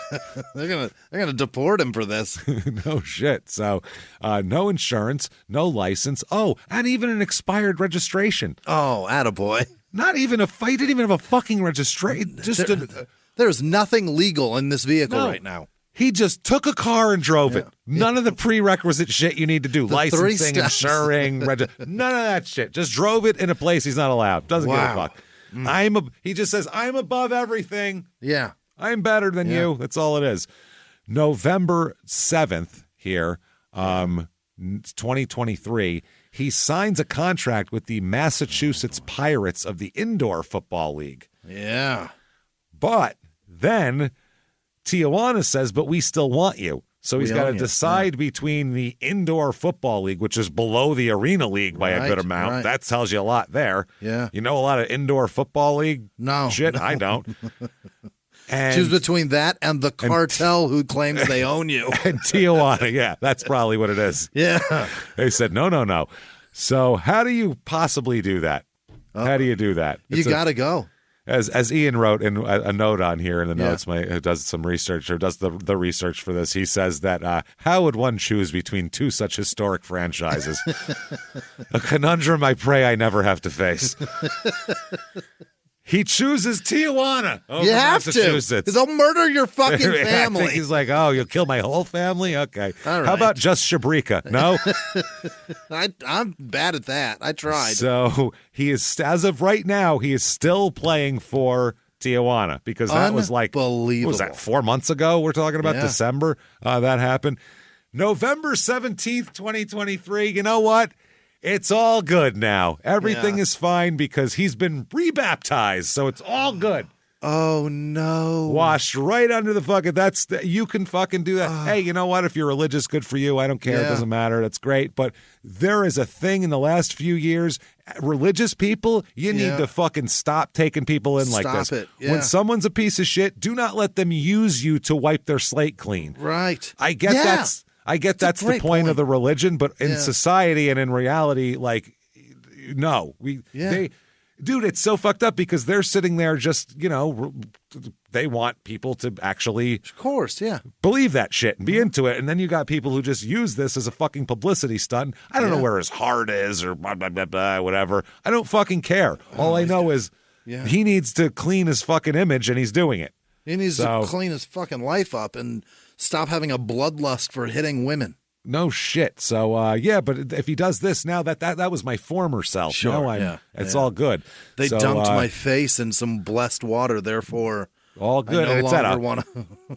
They're gonna deport him for this. No shit. So, no insurance, no license. Oh, and even an expired registration. Oh, attaboy. Not even a fight. Didn't even have a fucking registration. There's nothing legal in this vehicle right now. He just took a car and drove it. None of the prerequisite shit you need to do. Licensing, insuring, none of that shit. Just drove it in a place he's not allowed. Doesn't give a fuck. He just says, I'm above everything. Yeah. I'm better than you. That's all it is. November 7th here, 2023, he signs a contract with the Massachusetts Pirates of the Indoor Football League. Yeah. But then Tijuana says, but we still want you. So he's got to decide between the Indoor Football League, which is below the Arena League by a good amount. Right. That tells you a lot there. Yeah. You know a lot of Indoor Football League shit? No. I don't. And choose between that and the cartel who claims they own you. And Tijuana, yeah, that's probably what it is. Yeah. They said, no. So how do you possibly do that? How do you do that? You got to go. As Ian wrote in a note on here in the notes, who does some research or does the research for this, he says that how would one choose between two such historic franchises? A conundrum I pray I never have to face. He chooses Tijuana over you have Massachusetts. to. They'll murder your fucking family. I think he's like, oh, you'll kill my whole family? Okay. All right. How about just Shabrika? No? I'm bad at that. I tried. So he is, as of right now, he is still playing for Tijuana because that was like, what was that, 4 months ago? We're talking about December. That happened. November 17th, 2023. You know what? It's all good now. Everything is fine because he's been rebaptized, so it's all good. Oh, no. Washed right under the fucking, you can fucking do that. Hey, you know what? If you're religious, good for you. I don't care. It doesn't matter. That's great. But there is a thing in the last few years, religious people, you need to fucking stop taking people in like this. Stop it. Yeah. When someone's a piece of shit, do not let them use you to wipe their slate clean. Right. I get that's the point of the religion, but in society and in reality, like, no. Dude, it's so fucked up because they're sitting there just, they want people to actually, of course, believe that shit and be into it. And then you got people who just use this as a fucking publicity stunt. I don't know where his heart is or blah, blah, blah, blah, whatever. I don't fucking care. All I know is he needs to clean his fucking image, and he's doing it. He needs to clean his fucking life up and stop having a bloodlust for hitting women. No shit. So, but if he does this now, that was my former self. Sure, now it's all good. They dumped my face in some blessed water, therefore all good. I no and longer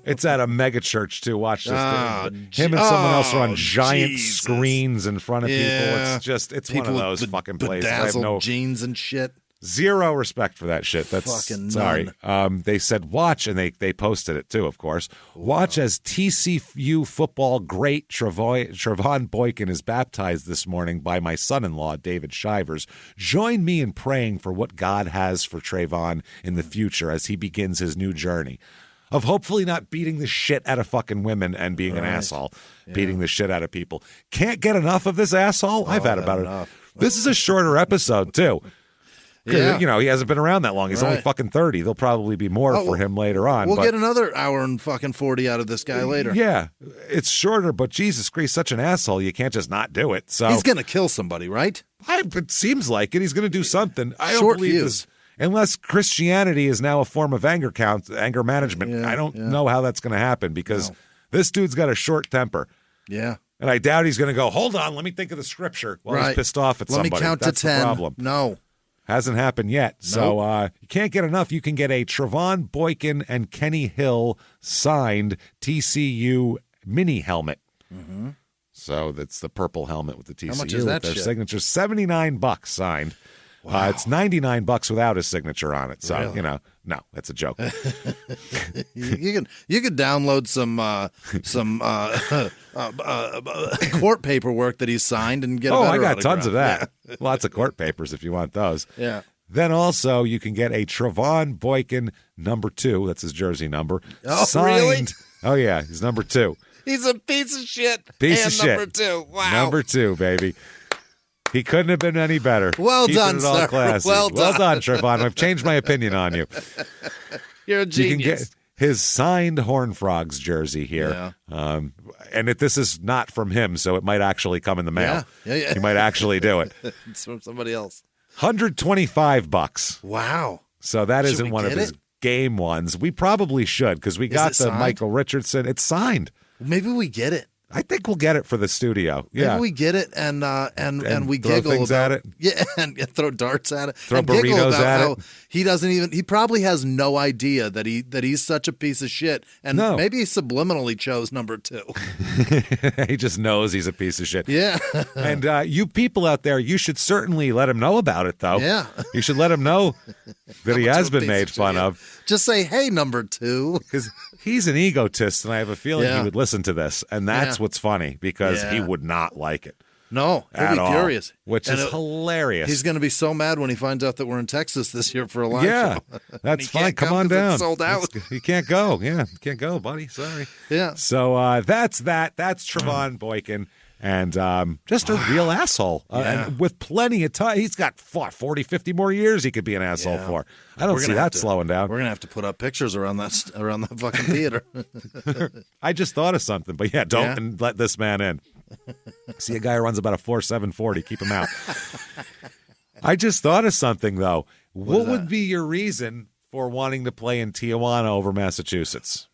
it's at a mega church too. Watch this. Him and someone else are on giant screens in front of people. It's one of those fucking places. I have no jeans and shit. Zero respect for that shit. That's fucking sorry. They said watch, and they posted it too, of course. Watch as TCU football great Trevone Boykin is baptized this morning by my son-in-law, David Shivers. Join me in praying for what God has for Trevone in the future as he begins his new journey of hopefully not beating the shit out of fucking women and being an asshole, beating the shit out of people. Can't get enough of this asshole. I've had about it. This is a shorter episode too. Yeah. He hasn't been around that long. He's only fucking 30. There'll probably be more for him later on. We'll get another hour and fucking 40 out of this guy later. Yeah, it's shorter, but Jesus Christ, such an asshole. You can't just not do it. So he's going to kill somebody, right? It seems like it. He's going to do something. I don't believe this. Unless Christianity is now a form of anger management. I don't know how that's going to happen because this dude's got a short temper. Yeah. And I doubt he's going to go, hold on, let me think of the scripture while he's pissed off at somebody. Let me count that's to 10. The problem. No. Hasn't happened yet. Nope. So you can't get enough. You can get a Trevone Boykin and Kenny Hill signed TCU mini helmet. Mm-hmm. So that's the purple helmet with the TCU. How much is that with their shit? signature. $79 signed. Wow. It's $99 without his signature on it. So, Really? No, that's a joke. you can download some court paperwork that he's signed and get. I got tons of that. Yeah. Lots of court papers if you want those. Yeah. Then also you can get a Trevone Boykin number 2. That's his jersey number. Oh, signed. really? Oh yeah, he's number 2. He's a piece of shit. Piece and of shit. Number 2. Wow. Number 2, baby. He couldn't have been any better. Well Keeping done, it all sir. classy. Well done. Trevone. I've changed my opinion on you. You're a You genius. can get his signed Horned Frogs jersey here. Yeah. And this is not from him, so it might actually come in the mail. Yeah. He might actually do it. It's from somebody else. $125. Wow. So that Should isn't we one of get his it? game ones. We probably should because we Is got it the signed? Michael Richardson. It's signed. Maybe we get it. I think we'll get it for the studio. Yeah. Maybe we get it and we throw giggle things about at it? Yeah, and throw darts at it. Throw and giggle burritos about at how it? He doesn't even. He probably has no idea that he's such a piece of shit. And No. maybe he subliminally chose number 2. He just knows he's a piece of shit. Yeah. And you people out there, you should certainly let him know about it, though. Yeah. You should let him know that he has been made fun of. Just say, "Hey, number 2." Because he's an egotist, and I have a feeling Yeah. he would listen to this. And that's Yeah. what's funny, because he Yeah. would not like it. No, he'll At be all, furious. which And is hilarious. He's going to be so mad when he finds out that we're in Texas this year for a live Yeah, show. that's He fine. can't Come on 'cause it's down. sold out. You can't go. Yeah, you can't go, buddy. Sorry. Yeah. So that's that. That's Trevone Boykin. And just a real asshole. Yeah. And with plenty of time. He's got 40, 50 more years he could be an asshole Yeah. for. I don't We're see gonna that have to- slowing down. We're going to have to put up pictures around that fucking theater. I just thought of something, but yeah, don't let this man in. See a guy who runs about a 4.7 40. Keep him out. I just thought of something, though. What would be your reason for wanting to play in Tijuana over Massachusetts?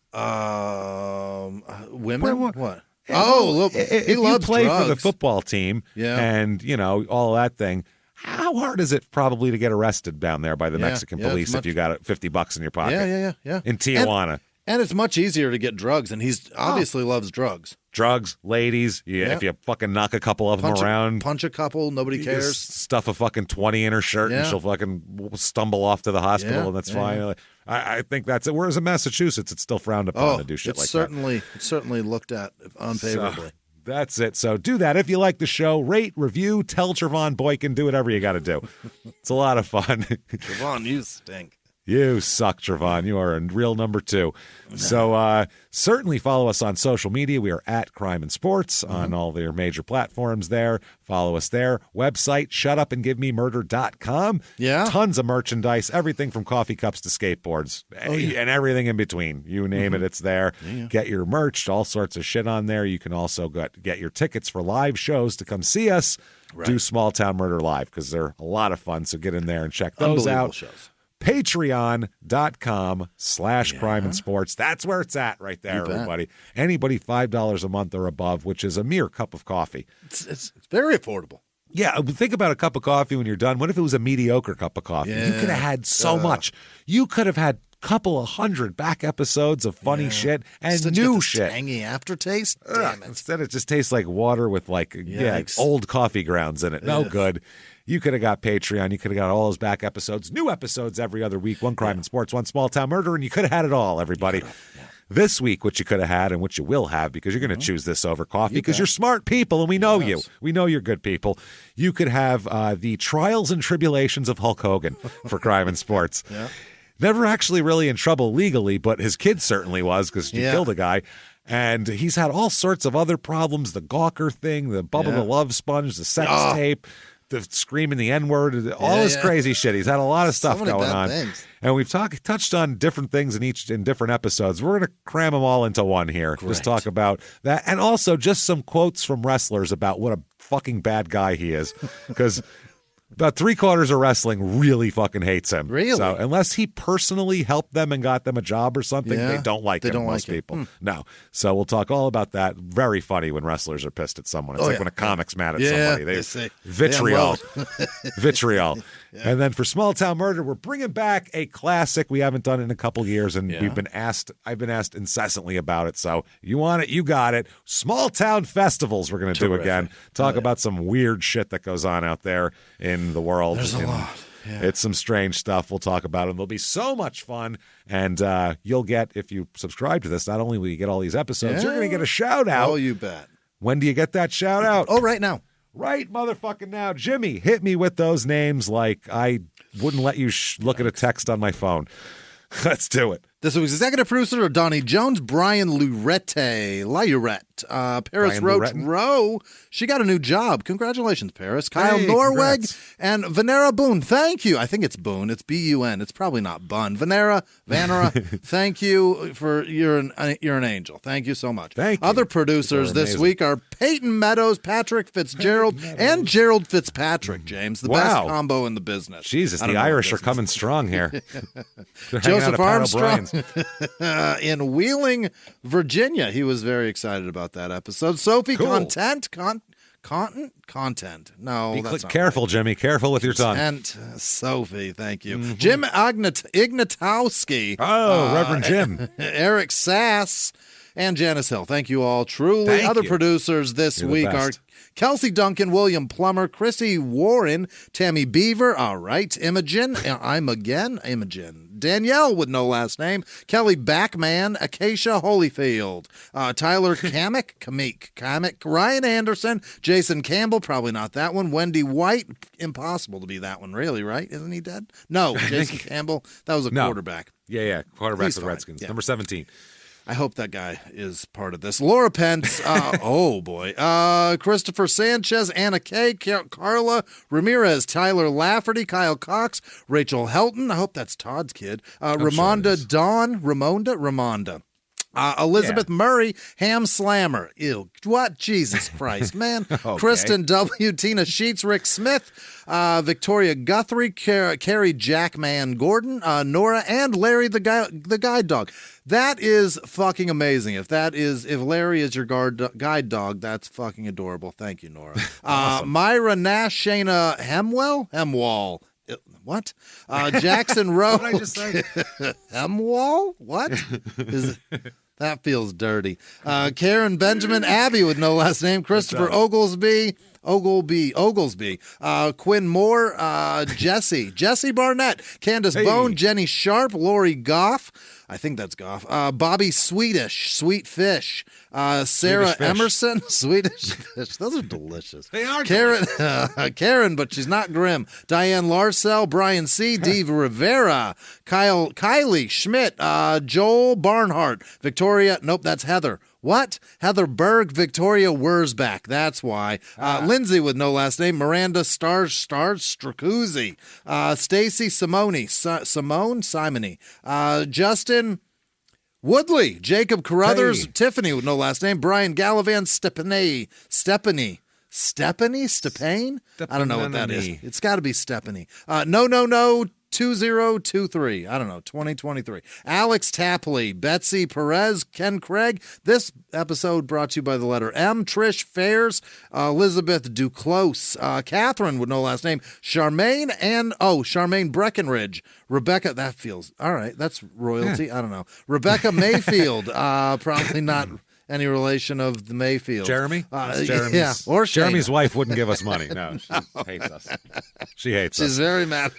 Women? What? Oh, look, if he you loves play for the drugs. football team, and all that thing, how hard is it probably to get arrested down there by the Yeah, Mexican yeah, it's police much- if you got $50 in your pocket? Yeah. In Tijuana. And it's much easier to get drugs, and he's obviously loves drugs. Drugs, ladies, Yeah. if you fucking knock a couple of them around. Punch a couple, nobody you cares. just stuff a fucking 20 in her shirt and Yeah. she'll fucking stumble off to the hospital, Yeah, and that's yeah, fine. yeah. I think that's it. Whereas in Massachusetts, it's still frowned upon to do shit it's like certainly looked at unfavorably. So, that's it. So do that. If you like the show, rate, review, tell Trevone Boykin, do whatever you got to do. It's a lot of fun. Trevone, you stink. You suck, Trevone. You are a real number 2. So certainly follow us on social media. We are at Crime and Sports on all their major platforms there. Follow us there. Website, shutupandgivememurder.com. Yeah. Tons of merchandise, everything from coffee cups to skateboards and everything in between. You name it, it's there. Yeah. Get your merch, all sorts of shit on there. You can also get your tickets for live shows to come see us do Small Town Murder Live, because they're a lot of fun. So get in there and check those Unbelievable out. shows. Patreon.com/crime and sports. That's where it's at right there, You bet. everybody. Anybody $5 a month or above, which is a mere cup of coffee. It's very affordable. Yeah, think about a cup of coffee when you're done. What if it was a mediocre cup of coffee? You Yeah. could have had so much. You could have had a couple of 100 back episodes of funny shit and Instead you new get the shit. Tangy aftertaste. Damn it. Instead, it just tastes like water with Yikes. old coffee grounds in it. No Ugh. good. You could have got Patreon. You could have got all those back episodes, new episodes every other week. One Crime and Sports, one Small Town Murder, and you could have had it all, everybody. This week, what you could have had and what you will have, because you're going to choose this over coffee, because you're smart people and we know you. We know you're good people. You could have the trials and tribulations of Hulk Hogan for Crime and Sports. Never actually really in trouble legally, but his kid certainly was, because he killed a guy. And he's had all sorts of other problems, the Gawker thing, the Bubba the Love Sponge, the sex tape, the screaming the N-word, all this crazy shit. He's had a lot of stuff many going bad on. things. And we've touched on different things in different episodes. We're going to cram them all into one here. Just talk about that. And also just some quotes from wrestlers about what a fucking bad guy he is. Because about 3/4 of wrestling really fucking hates him. Really? So unless he personally helped them and got them a job or something, they don't like him, most people. No. So we'll talk all about that. Very funny when wrestlers are pissed at someone. It's like when a comic's mad at somebody. They say vitriol. Vitriol. Yeah. And then for Small Town Murder, we're bringing back a classic we haven't done in a couple years, and I've been asked incessantly about it. So you want it, you got it. Small Town Festivals we're going to do again. Talk about some weird shit that goes on out there in the world. There's a lot. Yeah. It's some strange stuff. We'll talk about it. It'll be so much fun. And you'll get, if you subscribe to this, not only will you get all these episodes, you're going to get a shout out. Oh, you bet. When do you get that shout out? Oh, right now. Right motherfucking now. Jimmie, hit me with those names like I wouldn't let you look at a text on my phone. Let's do it. This week's executive producer are Donnie Jones, Brian Laurette, Paris Rowe. She got a new job. Congratulations, Paris. Kyle Norweg and Vanera Boone. Thank you. I think it's Boone. It's B-U-N. It's probably not Bun. Vanera, thank you for you're an angel. Thank you so much. Thank you. Other producers this week are Peyton Meadows, Patrick Fitzgerald, and Gerald Fitzpatrick, James. The best combo in the business. Jesus, the Irish are coming strong here. Joseph Armstrong in Wheeling, Virginia. He was very excited about that episode. Sophie Content. No, that's not careful, right. Jimmie. Careful with your tongue. And Sophie, thank you. Mm-hmm. Jim Ignatowski. Oh, Reverend Jim. Eric Sass and Janice Hill. Thank you all. Truly. Other producers this week are Kelsey Duncan, William Plummer, Chrissy Warren, Tammy Beaver. All right. Imogen. Imogen. Danielle with no last name. Kelly Backman, Acacia Holyfield, Tyler Kamek, Ryan Anderson, Jason Campbell, probably not that one. Wendy White, impossible to be that one, really, right? Isn't he dead? No, Jason Campbell, that was a quarterback. Yeah, quarterback for the Redskins, number 17. I hope that guy is part of this. Laura Pence, oh boy. Christopher Sanchez, Anna Kay, Carla Ramirez, Tyler Lafferty, Kyle Cox, Rachel Helton. I hope that's Todd's kid. Ramonda Dawn, Ramonda. Elizabeth Murray, Ham Slammer. Ew, what? Jesus Christ, man. Okay. Kristen W., Tina Sheets, Rick Smith, Victoria Guthrie, Carrie Jackman Gordon, Nora, and Larry the guide dog. That is fucking amazing. If Larry is your guide dog, that's fucking adorable. Thank you, Nora. Awesome. Myra Nash, Shayna Hemwall. What? Jackson Rowe. What did I just say? Hemwall? What? That feels dirty. Karen Benjamin, Abby with no last name, Christopher Oglesby, Quinn Moore, Jesse Barnett, Candace Bone, Jenny Sharp, Lori Goff, I think that's Goff, Bobby Sweet Fish, Sarah Emerson, Swedish Fish, those are delicious. They are Karen, but she's not grim. Diane Larcell, Brian C., Dave Rivera, Kylie Schmidt, Joel Barnhart, Victoria, nope, that's Heather. What? Heather Berg, Victoria Wurzbach. That's why. Lindsay with no last name. Miranda Stracuzzi. Stacy Simone. Justin Woodley. Jacob Carruthers. Hey. Tiffany with no last name. Brian Gallivan. Stephanie. Stepane? I don't know what that is. It's got to be Stephanie. No. 2023. I don't know. 2023. Alex Tapley, Betsy Perez, Ken Craig. This episode brought to you by the letter M. Trish Fairs, Elizabeth Duclos, Catherine with no last name, Charmaine Breckenridge, Rebecca. That feels all right. That's royalty. Yeah. I don't know. Rebecca Mayfield. Probably not any relation of the Mayfield. Jeremy? Jeremy's, or Jeremy's wife wouldn't give us money. No, she hates us. She hates us. She's very mad.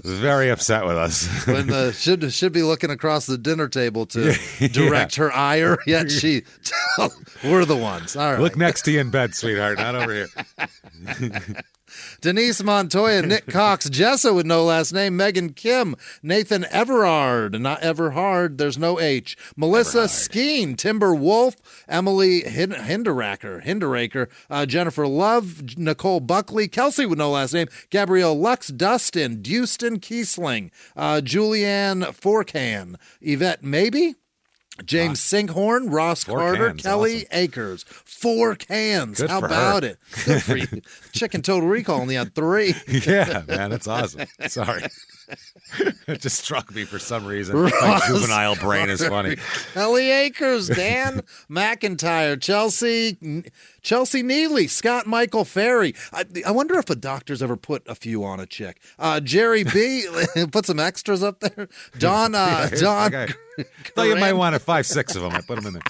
Very upset with us. When should be looking across the dinner table to direct her ire, yet we're the ones. All right. Look next to you in bed, sweetheart, not over here. Denise Montoya, Nick Cox, Jessa with no last name, Megan Kim, Nathan Everard, not Everhard, there's no H, Melissa Skeen, Timber Wolf, Emily Hinderaker, Jennifer Love, Nicole Buckley, Kelsey with no last name, Gabrielle Lux, Dustin, Dustin Kiesling, Julianne Forcan, Yvette Maybe, James Sinkhorn, Ross 4 Carter, cans, Kelly awesome. Akers. 4 cans. Good How for about her. it? Good for you. Chicken Total Recall only had 3. Yeah, man, that's awesome. Sorry. It just struck me for some reason. My Ross juvenile brain is funny. Kelly Akers, Dan McIntyre, Chelsea Neely, Scott Michael Ferry. I wonder if a doctor's ever put a few on a chick. Jerry B, put some extras up there. Don, Okay. Thought you might Coran. want 5, 6 of them. I put them in there.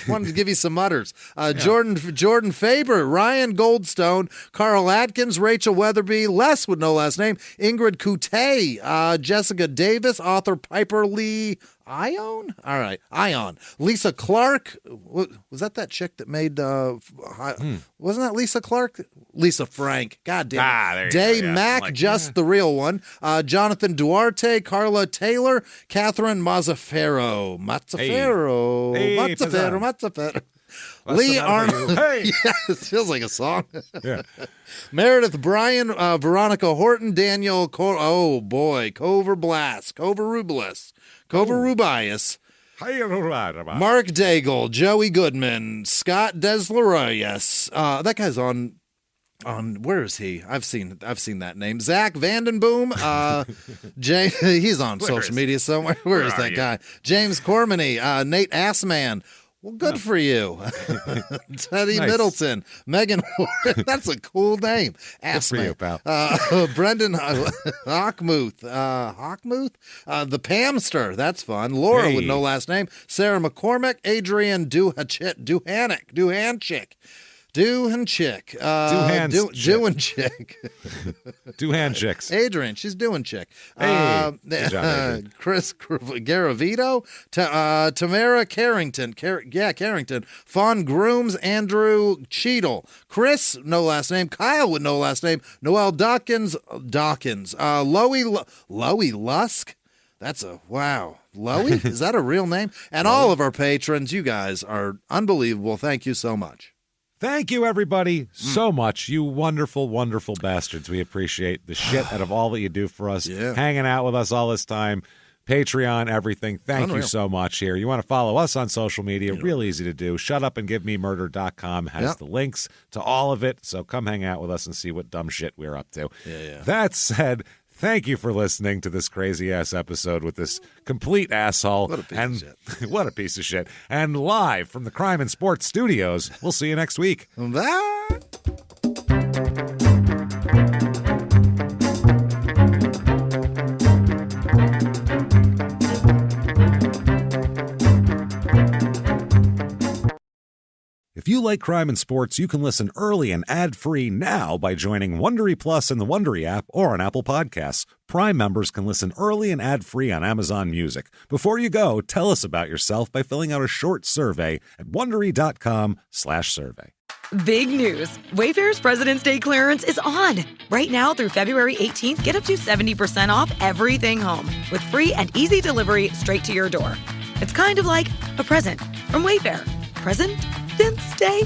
Wanted to give you some udders. Jordan Faber, Ryan Goldstone, Carl Atkins, Rachel Weatherby, Les with no last name, Ingrid Coutey, Jessica Davis, author Piper Lee Ion? All right, Ion. Lisa Clark. Was that chick that made, wasn't that Lisa Clark? Lisa Frank. God damn there it. you Day go. Yeah, Mac, I'm like, just the real one. Jonathan Duarte, Carla Taylor, Catherine Mazzaferro. Mazzaferro. Lee Arnold. Hey. Yeah, it feels like a song. Yeah. Meredith Bryan, Veronica Horton, Daniel, Cover Rubias, Mark Daigle, Joey Goodman, Scott Deslarroyes. That guy's on where is he? I've seen that name. Zach Vandenboom. He's on social media somewhere. Where is that guy? James Cormany, Nate Assman. Well, good for you. Teddy Nice. Middleton, Megan Warren. That's a cool name. Good for you, pal. Brendan Hawkmuth. The Pamster. That's fun. Laura with Hey. no last name. Sarah McCormick. Adrian Duhanchik. Duhan chicks. Adrian, she's doing chick. Hey, good job, Adrian. Chris Garavito, Tamara Carrington, Carrington, Fawn Grooms, Andrew Cheadle, Chris, no last name, Kyle with no last name, Noel Dawkins, Loey Lusk. That's a wow. Loey? Is that a real name? And all of our patrons, you guys are unbelievable. Thank you so much. Thank you, everybody, so much. You wonderful, wonderful bastards. We appreciate the shit out of all that you do for us, hanging out with us all this time. Patreon, everything. Thank you so much here. You want to follow us on social media, real easy to do. Shutupandgivememurder.com has the links to all of it, so come hang out with us and see what dumb shit we're up to. That said, thank you for listening to this crazy-ass episode with this complete asshole. What a piece of shit. What a piece of shit. And live from the Crime and Sports Studios. We'll see you next week. Bye. If you like crime and sports, you can listen early and ad-free now by joining Wondery Plus in the Wondery app or on Apple Podcasts. Prime members can listen early and ad-free on Amazon Music. Before you go, tell us about yourself by filling out a short survey at Wondery.com/survey. Big news. Wayfair's President's Day clearance is on. Right now through February 18th, get up to 70% off everything home with free and easy delivery straight to your door. It's kind of like a present from Wayfair. President's Day?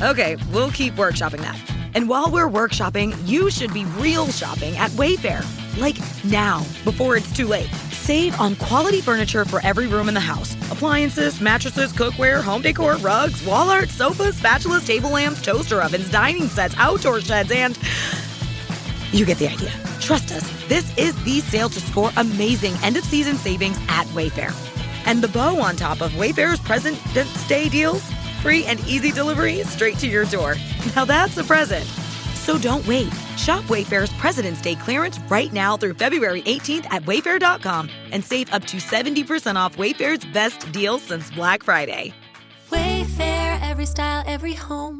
Okay, we'll keep workshopping that. And while we're workshopping, you should be real shopping at Wayfair. Like now, before it's too late. Save on quality furniture for every room in the house. Appliances, mattresses, cookware, home decor, rugs, wall art, sofas, spatulas, table lamps, toaster ovens, dining sets, outdoor sheds, and... you get the idea. Trust us, this is the sale to score amazing end-of-season savings at Wayfair. And the bow on top of Wayfair's President's Day deals? Free and easy delivery straight to your door. Now that's a present. So don't wait. Shop Wayfair's President's Day clearance right now through February 18th at Wayfair.com and save up to 70% off Wayfair's best deals since Black Friday. Wayfair, every style, every home.